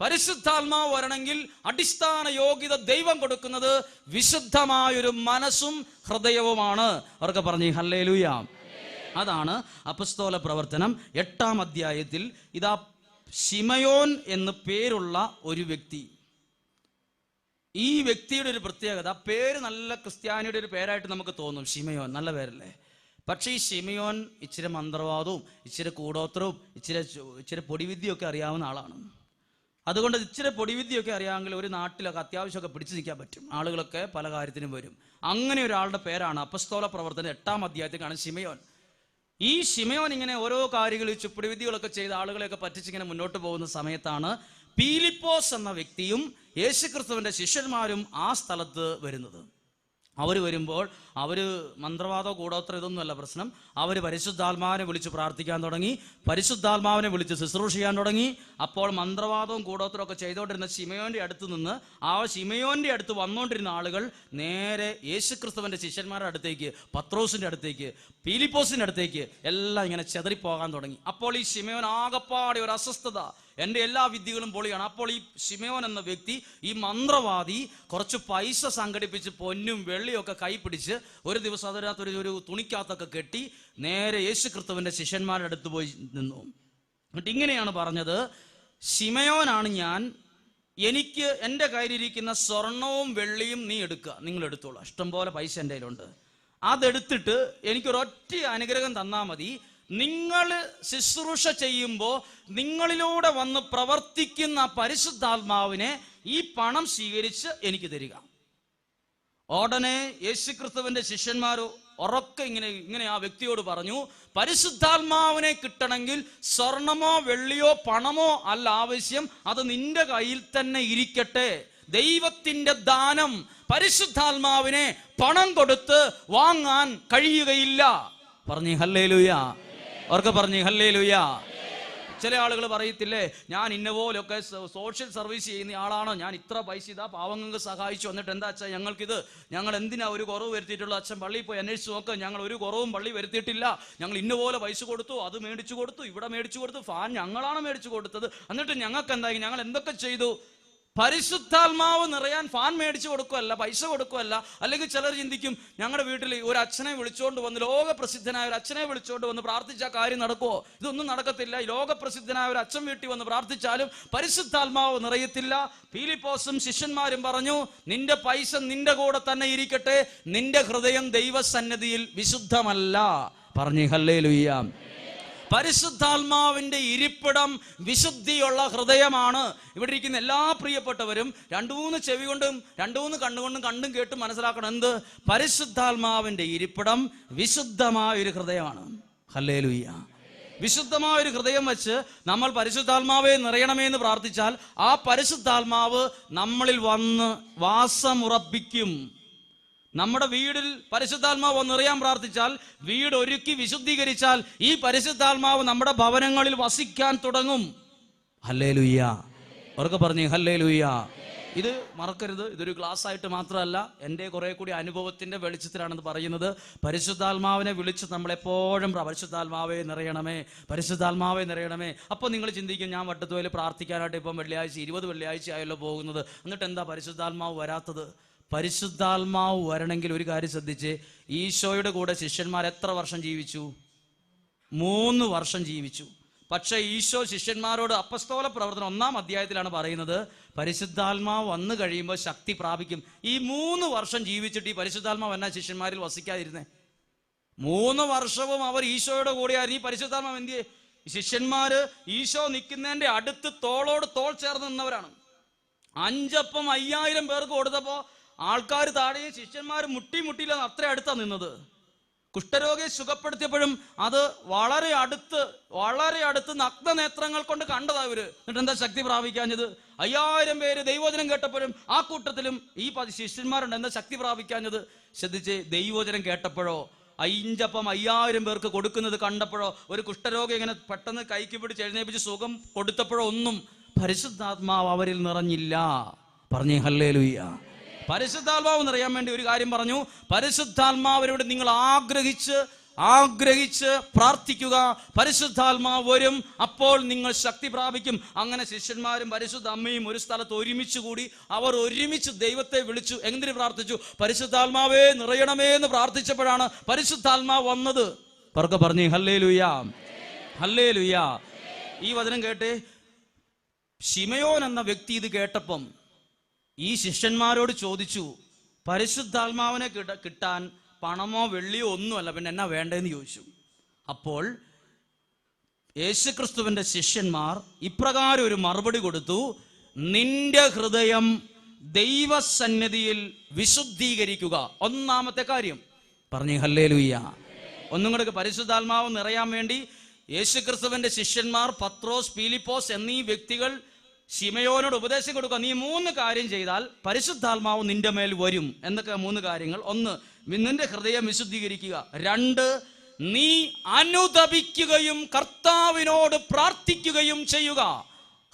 പരിശുദ്ധാത്മാവ് വരണമെങ്കിൽ അടിസ്ഥാന യോഗ്യത ദൈവം കൊടുക്കുന്നത് വിശുദ്ധമായൊരു മനസ്സും ഹൃദയവുമാണ്. അവർക്ക് പറഞ്ഞു ഹല്ലേലൂയ. അതാണ് അപ്പസ്തോല പ്രവർത്തനം 8-ാം അധ്യായത്തിൽ ഇതാ ശിമയോൻ എന്ന് പേരുള്ള ഒരു വ്യക്തി. ഈ വ്യക്തിയുടെ ഒരു പ്രത്യേകത, പേര് നല്ല ക്രിസ്ത്യാനിയുടെ ഒരു പേരായിട്ട് നമുക്ക് തോന്നും. ശിമയോൻ നല്ല പേരല്ലേ? പക്ഷേ ഈ ശിമയോൻ ഇച്ചിരി മന്ത്രവാദവും ഇച്ചിരി കൂടോത്രവും ഇച്ചിരി പൊടിവിദ്യയൊക്കെ അറിയാവുന്ന ആളാണ്. അതുകൊണ്ട് ഇച്ചിരി പൊടിവിദ്യയൊക്കെ അറിയാമെങ്കിൽ ഒരു നാട്ടിലൊക്കെ അത്യാവശ്യമൊക്കെ പിടിച്ചു നിൽക്കാൻ പറ്റും. ആളുകളൊക്കെ പല കാര്യത്തിനും വരും. അങ്ങനെ ഒരാളുടെ പേരാണ് അപ്പസ്തോല പ്രവർത്തനം 8-ാം അധ്യായത്തിൽ കാണും ശിമയോൻ. ഈ ശിമയോൻ ഇങ്ങനെ ഓരോ കാര്യങ്ങൾ ചുപ്പടിവിദ്യകളൊക്കെ ചെയ്ത് ആളുകളെയൊക്കെ പറ്റിച്ചിങ്ങനെ മുന്നോട്ട് പോകുന്ന സമയത്താണ് പീലിപ്പോസ് എന്ന വ്യക്തിയും യേശുക്രിസ്തുവിന്റെ ശിഷ്യന്മാരും ആ സ്ഥലത്ത് വരുന്നത്. അവർ വരുമ്പോൾ അവർ മന്ത്രവാദോ കൂടോത്ര ഇതൊന്നുമല്ല പ്രശ്നം. അവർ പരിശുദ്ധാത്മാവിനെ വിളിച്ച് പ്രാർത്ഥിക്കാൻ തുടങ്ങി, പരിശുദ്ധാത്മാവിനെ വിളിച്ച് ശുശ്രൂഷ ചെയ്യാൻ തുടങ്ങി. അപ്പോൾ മന്ത്രവാദവും കൂടോത്രവും ഒക്കെ ചെയ്തുകൊണ്ടിരുന്ന ശിമയോന്റെ അടുത്ത് നിന്ന് ആ ശിമയോന്റെ അടുത്ത് വന്നുകൊണ്ടിരുന്ന ആളുകൾ നേരെ യേശുക്രിസ്തുവിന്റെ ശിഷ്യന്മാരുടെ അടുത്തേക്ക്, പത്രോസിന്റെ അടുത്തേക്ക്, പീലിപ്പോസിന്റെ അടുത്തേക്ക് എല്ലാം ഇങ്ങനെ ചെതറിപ്പോകാൻ തുടങ്ങി. അപ്പോൾ ഈ ശിമയോൻ ആകപ്പാടെ ഒരു അസ്വസ്ഥത, എൻ്റെ എല്ലാ വിദ്യകളും പൊളിയാണ്. അപ്പോൾ ഈ ശിമയോൻ എന്ന വ്യക്തി, ഈ മന്ത്രവാദി, കുറച്ച് പൈസ സംഘടിപ്പിച്ച് പൊന്നും വെള്ളിയും ഒക്കെ കൈ പിടിച്ച് ഒരു ദിവസം അതിനകത്തൊരു തുണിക്കകത്തൊക്കെ കെട്ടി നേരെ യേശുക്രിസ്തുവിന്റെ ശിഷ്യന്മാരുടെ അടുത്ത് പോയി നിന്നു. എന്നിട്ട് ഇങ്ങനെയാണ് പറഞ്ഞത്, ശിമയോനാണ് ഞാൻ, എനിക്ക് എൻ്റെ കയ്യിലിരിക്കുന്ന സ്വർണവും വെള്ളിയും നീ എടുക്കുക, നിങ്ങൾ എടുത്തോളൂ, ഇഷ്ടംപോലെ പൈസ എൻ്റെ കയ്യിലുണ്ട്, അതെടുത്തിട്ട് എനിക്കൊരൊറ്റ അനുഗ്രഹം തന്നാൽ മതി. നിങ്ങൾ ശുശ്രൂഷ ചെയ്യുമ്പോൾ നിങ്ങളിലൂടെ വന്ന് പ്രവർത്തിക്കുന്ന പരിശുദ്ധാത്മാവിനെ ഈ പണം സ്വീകരിച്ച് എനിക്ക് തരിക. ഉടനെ യേശുക്രിസ്തുവിന്റെ ശിഷ്യന്മാർ ഉറക്കെ ഇങ്ങനെ ആ വ്യക്തിയോട് പറഞ്ഞു, പരിശുദ്ധാത്മാവിനെ കിട്ടണമെങ്കിൽ സ്വർണമോ വെള്ളിയോ പണമോ അല്ല ആവശ്യം, അത് നിന്റെ കയ്യിൽ തന്നെ ഇരിക്കട്ടെ. ദൈവത്തിന്റെ ദാനം പരിശുദ്ധാത്മാവിനെ പണം കൊടുത്ത് വാങ്ങാൻ കഴിയുകയില്ല. പറഞ്ഞു ഹല്ലേലൂയ. അവർക്ക് പറഞ്ഞു ഹല്ലേലൂയ. ചില ആളുകൾ പറയത്തില്ലേ, ഞാൻ ഇന്ന പോലൊക്കെ സോഷ്യൽ സർവീസ് ചെയ്യുന്ന ആളാണോ, ഞാൻ ഇത്ര പൈസ ഇതാ പാവങ്ങൾക്ക് സഹായിച്ചു, എന്നിട്ട് എന്താ അച്ഛാ ഞങ്ങൾക്കിത്, ഞങ്ങൾ എന്തിനാ ഒരു കുറവ് വരുത്തിയിട്ടുള്ള, അച്ഛൻ പള്ളിയിൽ പോയി അന്വേഷിച്ച് നോക്ക്, ഞങ്ങൾ ഒരു കുറവും പള്ളി വരുത്തിയിട്ടില്ല, ഞങ്ങൾ ഇന്ന പോലെ പൈസ കൊടുത്തു, അത് മേടിച്ചു കൊടുത്തു, ഇവിടെ മേടിച്ചു കൊടുത്തു, ഫാൻ ഞങ്ങളാണ് മേടിച്ചു കൊടുത്തത്, എന്നിട്ട് ഞങ്ങൾക്ക് എന്തായി, ഞങ്ങൾ എന്തൊക്കെ ചെയ്തു. പരിശുദ്ധാത്മാവ് നിറയാൻ ഫാൻ മേടിച്ചു കൊടുക്കുമല്ല, പൈസ കൊടുക്കുമല്ല. അല്ലെങ്കിൽ ചിലർ ചിന്തിക്കും, ഞങ്ങളുടെ വീട്ടിൽ ഒരു അച്ഛനെ വിളിച്ചുകൊണ്ട് വന്ന്, ലോകപ്രസിദ്ധനായ ഒരു അച്ഛനെ വിളിച്ചുകൊണ്ട് വന്ന് പ്രാർത്ഥിച്ചാൽ കാര്യം നടക്കുമോ? ഇതൊന്നും നടക്കത്തില്ല. ഈ ലോകപ്രസിദ്ധനായ ഒരു അച്ഛൻ വീട്ടിൽ വന്ന് പ്രാർത്ഥിച്ചാലും പരിശുദ്ധാത്മാവ് നിറയത്തില്ല. പീലിപ്പോസും ശിഷ്യന്മാരും പറഞ്ഞു, നിന്റെ പൈസ നിന്റെ കൂടെ തന്നെ ഇരിക്കട്ടെ, നിന്റെ ഹൃദയം ദൈവസന്നിധിയിൽ വിശുദ്ധമല്ല. പറഞ്ഞു ഹല്ലേലൂയ. പരിശുദ്ധാത്മാവിന്റെ ഇരിപ്പിടം വിശുദ്ധിയുള്ള ഹൃദയമാണ്. ഇവിടെ ഇരിക്കുന്ന എല്ലാ പ്രിയപ്പെട്ടവരും 2-3 ചെവി കൊണ്ടും 2-3 കണ്ണുകൊണ്ടും കണ്ടും കേട്ടും മനസ്സിലാക്കണം, എന്ത്? പരിശുദ്ധാത്മാവിന്റെ ഇരിപ്പിടം വിശുദ്ധമായൊരു ഹൃദയമാണ്. ഹല്ലേലൂയ. വിശുദ്ധമായൊരു ഹൃദയം വെച്ച് നമ്മൾ പരിശുദ്ധാത്മാവെ നിറയണമേ എന്ന് പ്രാർത്ഥിച്ചാൽ ആ പരിശുദ്ധാത്മാവ് നമ്മളിൽ വന്ന് വാസമുറപ്പിക്കും. നമ്മുടെ വീടിൽ പരിശുദ്ധാത്മാവ് നിറയാൻ പ്രാർത്ഥിച്ചാൽ, വീട് ഒരുക്കി വിശുദ്ധീകരിച്ചാൽ ഈ പരിശുദ്ധാത്മാവ് നമ്മുടെ ഭവനങ്ങളിൽ വസിക്കാൻ തുടങ്ങും. ഹല്ലേലൂയ. അവർക്ക് പറഞ്ഞു ഹല്ലേലൂയ. ഇത് മറക്കരുത്. ഇതൊരു ക്ലാസ് ആയിട്ട് മാത്രമല്ല, എൻ്റെ കുറെ കൂടി അനുഭവത്തിന്റെ വെളിച്ചത്തിലാണെന്ന് പറയുന്നത്. പരിശുദ്ധാത്മാവിനെ വിളിച്ച് നമ്മളെപ്പോഴും പരിശുദ്ധാത്മാവെ നിറയണമേ, പരിശുദ്ധാത്മാവെ നിറയണമേ. അപ്പോൾ നിങ്ങൾ ചിന്തിക്കും, ഞാൻ വട്ടത്തോയിൽ പ്രാർത്ഥിക്കാനായിട്ട് ഇപ്പം വെള്ളിയാഴ്ച 20 വെള്ളിയാഴ്ച ആയല്ലോ പോകുന്നത്, എന്നിട്ട് എന്താ പരിശുദ്ധാത്മാവ് വരാത്തത്? പരിശുദ്ധാത്മാവ് വരണമെങ്കിൽ ഒരു കാര്യം ശ്രദ്ധിച്ച്, ഈശോയുടെ കൂടെ ശിഷ്യന്മാർ എത്ര വർഷം ജീവിച്ചു? 3 വർഷം ജീവിച്ചു. പക്ഷേ ഈശോ ശിഷ്യന്മാരോട് അപ്പസ്തോല പ്രവർത്തനം 1-ാം അധ്യായത്തിലാണ് പറയുന്നത്, പരിശുദ്ധാത്മാവ് വന്നു കഴിയുമ്പോൾ ശക്തി പ്രാപിക്കും. ഈ 3 വർഷം ജീവിച്ചിട്ട് ഈ പരിശുദ്ധാത്മാവ് എന്നാ ശിഷ്യന്മാരിൽ വസിക്കാതിരുന്നേ? 3 വർഷവും അവർ ഈശോയുടെ കൂടെയായിരുന്നു. ഈ പരിശുദ്ധാത്മാവ് എന്തിയെ? ശിഷ്യന്മാര് ഈശോ നിൽക്കുന്നതിന്റെ അടുത്ത് തോളോട് തോൾ ചേർന്ന് നിന്നവരാണ്. 5 അപ്പം 5000 പേർക്ക് കൊടുത്തപ്പോ ആൾക്കാർ താഴെയും ശിഷ്യന്മാർ മുട്ടിയില്ലെന്ന് അത്ര അടുത്താണ് നിന്നത്. കുഷ്ഠരോഗിയെ സുഖപ്പെടുത്തിയപ്പോഴും അത് വളരെ അടുത്ത് നഗ്നനേത്രങ്ങൾ കൊണ്ട് കണ്ടതാ ഇവര്. എന്നിട്ട് എന്താ ശക്തി പ്രാപിക്കാഞ്ഞത്? 5000 പേര് ദൈവവചനം കേട്ടപ്പോഴും ആ കൂട്ടത്തിലും ഈ ശിഷ്യന്മാരുണ്ട്. എന്താ ശക്തി പ്രാപിക്കാഞ്ഞത്? ശ്രദ്ധിച്ച്, ദൈവവചനം കേട്ടപ്പോഴോ 5 അപ്പം 5000 പേർക്ക് കൊടുക്കുന്നത് കണ്ടപ്പോഴോ ഒരു കുഷ്ഠരോഗി ഇങ്ങനെ പെട്ടെന്ന് കൈക്ക് പിടിച്ച് എഴുന്നേപ്പിച്ച് സുഖം കൊടുത്തപ്പോഴോ ഒന്നും പരിശുദ്ധാത്മാവ് അവരിൽ നിറഞ്ഞില്ല. പറഞ്ഞേ ഹല്ലേലൂയ. പരിശുദ്ധാത്മാവ് നിറയാൻ വേണ്ടി ഒരു കാര്യം പറഞ്ഞു, പരിശുദ്ധാത്മാവിനോട് നിങ്ങൾ ആഗ്രഹിച്ച് ആഗ്രഹിച്ച് പ്രാർത്ഥിക്കുക, പരിശുദ്ധാത്മാവ് വരും, അപ്പോൾ നിങ്ങൾ ശക്തി പ്രാപിക്കും. അങ്ങനെ ശിഷ്യന്മാരും പരിശുദ്ധ അമ്മയും ഒരു സ്ഥലത്ത് ഒരുമിച്ച് കൂടി. അവർ ഒരുമിച്ച് ദൈവത്തെ വിളിച്ചു. എന്തിനു പ്രാർത്ഥിച്ചു? പരിശുദ്ധാത്മാവേ നിറയണമേ എന്ന് പ്രാർത്ഥിച്ചപ്പോഴാണ് പരിശുദ്ധാത്മാവ് വന്നത്. പറക്കെ പറഞ്ഞു ഹല്ലേലൂയാ, ഹല്ലേലൂയാ. ഈ വചനം കേട്ടേ. ശിമയോൻ എന്ന വ്യക്തി ഇത് കേട്ടപ്പം ഈ ശിഷ്യന്മാരോട് ചോദിച്ചു, പരിശുദ്ധാത്മാവിനെ കിട്ടാൻ പണമോ വെള്ളിയോ ഒന്നുമല്ല, പിന്നെ എന്നാ വേണ്ടതെന്ന് ചോദിച്ചു. അപ്പോൾ യേശുക്രിസ്തുവിന്റെ ശിഷ്യന്മാർ ഇപ്രകാരം ഒരു മറുപടി കൊടുത്തു: നിന്റെ ഹൃദയം ദൈവസന്നിധിയിൽ വിശുദ്ധീകരിക്കുക. ഒന്നാമത്തെ കാര്യം പറഞ്ഞു ഹല്ലേലൂയ. ഒന്നും കൂടെ, പരിശുദ്ധാത്മാവ് നിറയാൻ വേണ്ടി യേശുക്രിസ്തുവിന്റെ ശിഷ്യന്മാർ പത്രോസ്, പീലിപ്പോസ് എന്നീ വ്യക്തികൾ ശിമയോനോട് ഉപദേശം കൊടുക്കുക. നീ 3 കാര്യം ചെയ്താൽ പരിശുദ്ധാത്മാവ് നിന്റെ മേൽ വരും. എന്തൊക്കെ 3 കാര്യങ്ങൾ? 1, നിന്റെ ഹൃദയം വിശുദ്ധീകരിക്കുക. 2, നീ അനുതപിക്കുകയും കർത്താവിനോട് പ്രാർത്ഥിക്കുകയും ചെയ്യുക.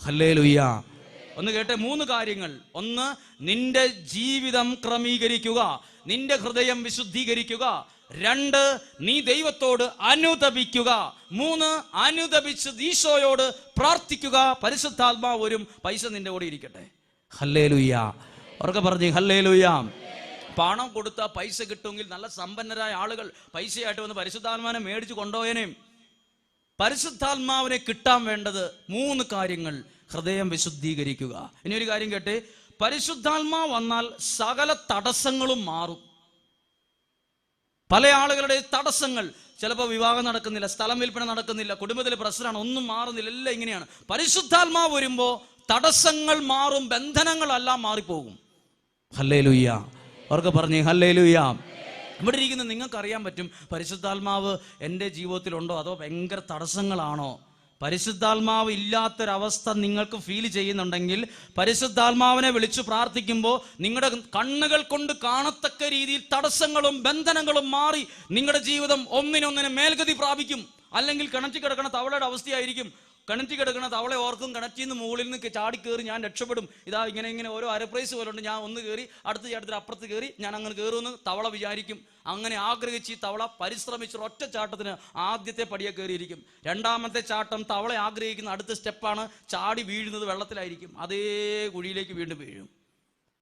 ഹല്ലേലൂയ. ഒന്ന് കേട്ടെ, 3 കാര്യങ്ങൾ. 1, നിന്റെ ജീവിതം ക്രമീകരിക്കുക, നിന്റെ ഹൃദയം വിശുദ്ധീകരിക്കുക. 2, നീ ദൈവത്തോട് അനുതപിക്കുക. 3, അനുതപിച്ച് ഈശോയോട് പ്രാർത്ഥിക്കുക. പരിശുദ്ധാത്മാവ് വരും, പൈസ നിന്റെ കൂടെ ഇരിക്കട്ടെ. ഹല്ലേലൂയ. അവർക്ക് പറഞ്ഞു ഹല്ലേലൂയ. പണം കൊടുത്താൽ പൈസ കിട്ടുമെങ്കിൽ നല്ല സമ്പന്നരായ ആളുകൾ പൈസയായിട്ട് വന്ന് പരിശുദ്ധാത്മാവിനെ മേടിച്ചു കൊണ്ടുപോയനേയും. പരിശുദ്ധാത്മാവിനെ കിട്ടാൻ വേണ്ടത് 3 കാര്യങ്ങൾ. ഹൃദയം വിശുദ്ധീകരിക്കുക. ഇനി ഒരു കാര്യം കേട്ടെ, പരിശുദ്ധാത്മാവ് വന്നാൽ സകല തടസ്സങ്ങളും മാറും. പല ആളുകളുടെ തടസ്സങ്ങൾ, ചിലപ്പോൾ വിവാഹം നടക്കുന്നില്ല, സ്ഥലം വിൽപ്പന നടക്കുന്നില്ല, കുടുംബത്തിലെ പ്രശ്നമാണ്, ഒന്നും മാറുന്നില്ല, എല്ലാം ഇങ്ങനെയാണ്. പരിശുദ്ധാത്മാവ് വരുമ്പോൾ തടസ്സങ്ങൾ മാറും, ബന്ധനങ്ങളെല്ലാം മാറിപ്പോകും. ഹല്ലേലൂയ. അവർക്ക് പറഞ്ഞേ ഹല്ലേലൂയ. ഇവിടെ ഇരിക്കുന്ന നിങ്ങൾക്ക് അറിയാൻ പറ്റും പരിശുദ്ധാത്മാവ് എൻ്റെ ജീവിതത്തിലുണ്ടോ അതോ ഭയങ്കര തടസ്സങ്ങളാണോ. പരിശുദ്ധാത്മാവ് ഇല്ലാത്തൊരവസ്ഥ നിങ്ങൾക്ക് ഫീൽ ചെയ്യുന്നുണ്ടെങ്കിൽ പരിശുദ്ധാത്മാവിനെ വിളിച്ചു പ്രാർത്ഥിക്കുമ്പോൾ നിങ്ങളുടെ കണ്ണുകൾ കൊണ്ട് കാണത്തക്ക രീതിയിൽ തടസ്സങ്ങളും ബന്ധനങ്ങളും മാറി നിങ്ങളുടെ ജീവിതം ഒന്നിനൊന്നിനെ മേൽഗതി പ്രാപിക്കും. അല്ലെങ്കിൽ കിണറ്റി കിടക്കുന്ന തവളയുടെ അവസ്ഥയായിരിക്കും. കിണറ്റി കിടക്കുന്ന തവളെ ഓർക്കും, കിണറ്റിൽ നിന്ന് മുകളിൽ നിന്ന് ചാടി കയറി ഞാൻ രക്ഷപ്പെടും, ഇതാ ഇങ്ങനെ ഓരോ അരപ്രൈസ് പോലെ ഉണ്ട്, ഞാൻ ഒന്ന് കയറി അടുത്ത ചാട്ടത്തിൽ അപ്പുറത്ത് കയറി ഞാൻ അങ്ങനെ കയറുമെന്ന് തവള വിചാരിക്കും. അങ്ങനെ ആഗ്രഹിച്ച് ഈ തവള പരിശ്രമിച്ച് ഒറ്റ ചാട്ടത്തിന് ആദ്യത്തെ പടിയെ കയറിയിരിക്കും. രണ്ടാമത്തെ ചാട്ടം തവള ആഗ്രഹിക്കുന്ന അടുത്ത സ്റ്റെപ്പാണ്, ചാടി വീഴുന്നത് വെള്ളത്തിലായിരിക്കും, അതേ കുഴിയിലേക്ക് വീണ്ടും വീഴും.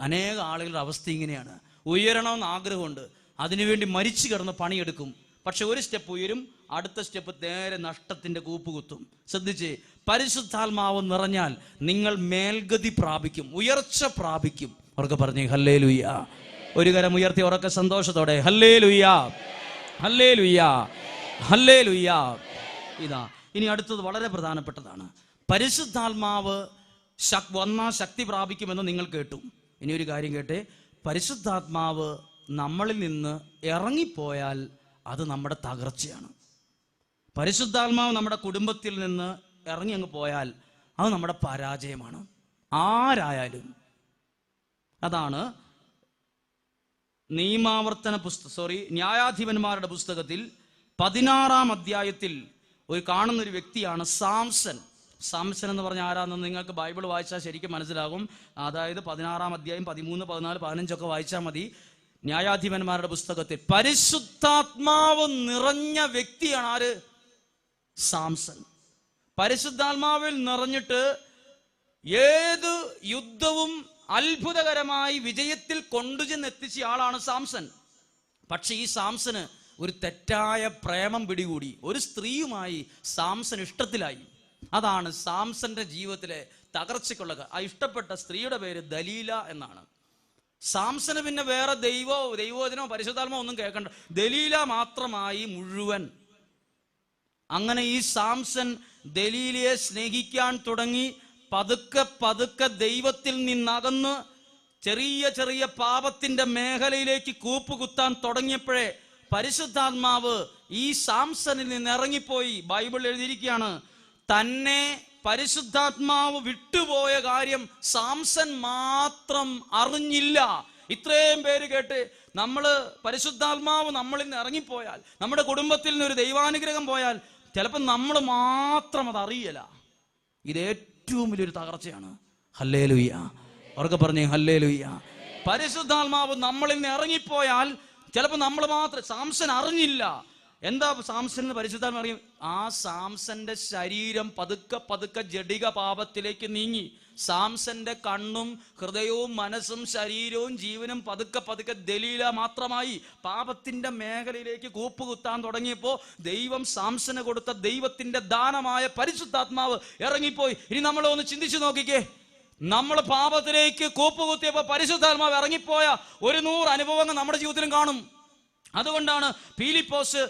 അനേക ആളുകളുടെ അവസ്ഥ ഇങ്ങനെയാണ്. ഉയരണമെന്ന് ആഗ്രഹമുണ്ട്, അതിനുവേണ്ടി മരിച്ചു കിടന്ന് പണിയെടുക്കും. പക്ഷെ ഒരു സ്റ്റെപ്പ് ഉയരും, അടുത്ത സ്റ്റെപ്പ് നേരെ നഷ്ടത്തിന്റെ കൂപ്പുകുത്തും. ശ്രദ്ധിച്ചേ, പരിശുദ്ധാത്മാവ് നിറഞ്ഞാൽ നിങ്ങൾ മേൽഗതി പ്രാപിക്കും, ഉയർച്ച പ്രാപിക്കും. അവർക്ക് പറഞ്ഞേ ഹല്ലേലൂയ. ഒരു കരം ഉയർത്തി ഉറക്കെ സന്തോഷത്തോടെ ഹല്ലേലൂയ, ഹല്ലേലൂയ, ഹല്ലേലൂയ. ഇതാ ഇനി അടുത്തത് വളരെ പ്രധാനപ്പെട്ടതാണ്. പരിശുദ്ധാത്മാവ് വന്നാൽ ശക്തി പ്രാപിക്കുമെന്ന് നിങ്ങൾ കേട്ടു. ഇനി ഒരു കാര്യം കേട്ടെ, പരിശുദ്ധാത്മാവ് നമ്മളിൽ നിന്ന് ഇറങ്ങിപ്പോയാൽ അത് നമ്മുടെ തകർച്ചയാണ്. പരിശുദ്ധാത്മാവ് നമ്മുടെ കുടുംബത്തിൽ നിന്ന് ഇറങ്ങി അങ്ങ് പോയാൽ അത് നമ്മുടെ പരാജയമാണ്, ആരായാലും. അതാണ് ന്യായാധിപന്മാരുടെ പുസ്തകത്തിൽ 16-ാം അധ്യായത്തിൽ കാണുന്നൊരു വ്യക്തിയാണ് സാംസൺ. സാംസൺ എന്ന് പറഞ്ഞാൽ ആരാണെന്ന് നിങ്ങൾക്ക് ബൈബിൾ വായിച്ചാൽ ശരിക്കും മനസ്സിലാകും. അതായത് 16-ാം അധ്യായം 13, 14, 15 ഒക്കെ വായിച്ചാൽ മതി. ന്യായാധിപന്മാരുടെ പുസ്തകത്തിൽ പരിശുദ്ധാത്മാവ് നിറഞ്ഞ വ്യക്തിയാണ് ആര്? സാംസൺ. പരിശുദ്ധാത്മാവിൽ നിറഞ്ഞിട്ട് ഏത് യുദ്ധവും അത്ഭുതകരമായി വിജയത്തിൽ കൊണ്ടുചെന്നെത്തിച്ച ആളാണ് സാംസൺ. പക്ഷെ ഈ സാംസന് ഒരു തെറ്റായ പ്രേമം പിടികൂടി. ഒരു സ്ത്രീയുമായി സാംസൺ ഇഷ്ടത്തിലായി. അതാണ് സാംസന്റെ ജീവിതത്തിലെ തകർച്ചയ്ക്കുള്ള ആ ഇഷ്ടപ്പെട്ട സ്ത്രീയുടെ പേര് ദലീല എന്നാണ്. സാംസന് പിന്നെ വേറെ ദൈവോചനോ പരിശുദ്ധാത്മാവോ ഒന്നും കേൾക്കണ്ട, ദലീല മാത്രമായി മുഴുവൻ. അങ്ങനെ ഈ സാംസൺ ദലീലയെ സ്നേഹിക്കാൻ തുടങ്ങി. പതുക്കെ പതുക്കെ ദൈവത്തിൽ നിന്നകന്ന് ചെറിയ ചെറിയ പാപത്തിന്റെ മേഖലയിലേക്ക് കൂപ്പുകുത്താൻ തുടങ്ങിയപ്പോഴേ പരിശുദ്ധാത്മാവ് ഈ സാംസണിൽ നിന്ന് ഇറങ്ങിപ്പോയി. ബൈബിൾ എഴുതിയിരിക്കുകയാണ്, തന്നെ പരിശുദ്ധാത്മാവ് വിട്ടുപോയ കാര്യം സാംസൺ മാത്രം അറിഞ്ഞില്ല. ഇത്രയും പേര് കേട്ട് പരിശുദ്ധാത്മാവ് നമ്മളിൽ നിന്ന് ഇറങ്ങിപ്പോയാൽ, നമ്മുടെ കുടുംബത്തിൽ നിന്ന് ഒരു ദൈവാനുഗ്രഹം പോയാൽ ചിലപ്പോൾ നമ്മൾ മാത്രം അത് അറിയില്ല. ഇത് ഏറ്റവും വലിയൊരു തകർച്ചയാണ്. ഹല്ലേലൂയ. അവർക്ക് പറഞ്ഞേ ഹല്ലേലൂയ. പരിശുദ്ധാത്മാവ് നമ്മളിൽ നിന്ന് ഇറങ്ങിപ്പോയാൽ ചിലപ്പോൾ നമ്മൾ മാത്രം, സാംസൺ അറിഞ്ഞില്ല. എന്താ സാംസൺ എന്ന് പരിശുദ്ധാത്മ അറിയും? ആ സാംസന്റെ ശരീരം പതുക്കെ പതുക്കെ ജഡിക പാപത്തിലേക്ക് നീങ്ങി. സാംസന്റെ കണ്ണും ഹൃദയവും മനസ്സും ശരീരവും ജീവനും പതുക്കെ പതുക്കെ ദലീല മാത്രമായി പാപത്തിന്റെ മേഖലയിലേക്ക് കൂപ്പുകുത്താൻ തുടങ്ങിയപ്പോൾ ദൈവം സാംസന് കൊടുത്ത ദൈവത്തിന്റെ ദാനമായ പരിശുദ്ധാത്മാവ് ഇറങ്ങിപ്പോയി. ഇനി നമ്മൾ ഒന്ന് ചിന്തിച്ചു നോക്കിക്കേ, നമ്മൾ പാപത്തിലേക്ക് കൂപ്പുകുത്തിയപ്പോൾ പരിശുദ്ധാത്മാവ് ഇറങ്ങിപ്പോയ 100 അനുഭവങ്ങൾ നമ്മുടെ ജീവിതത്തിലും കാണും. അതുകൊണ്ടാണ് ഫിലിപ്പോസ്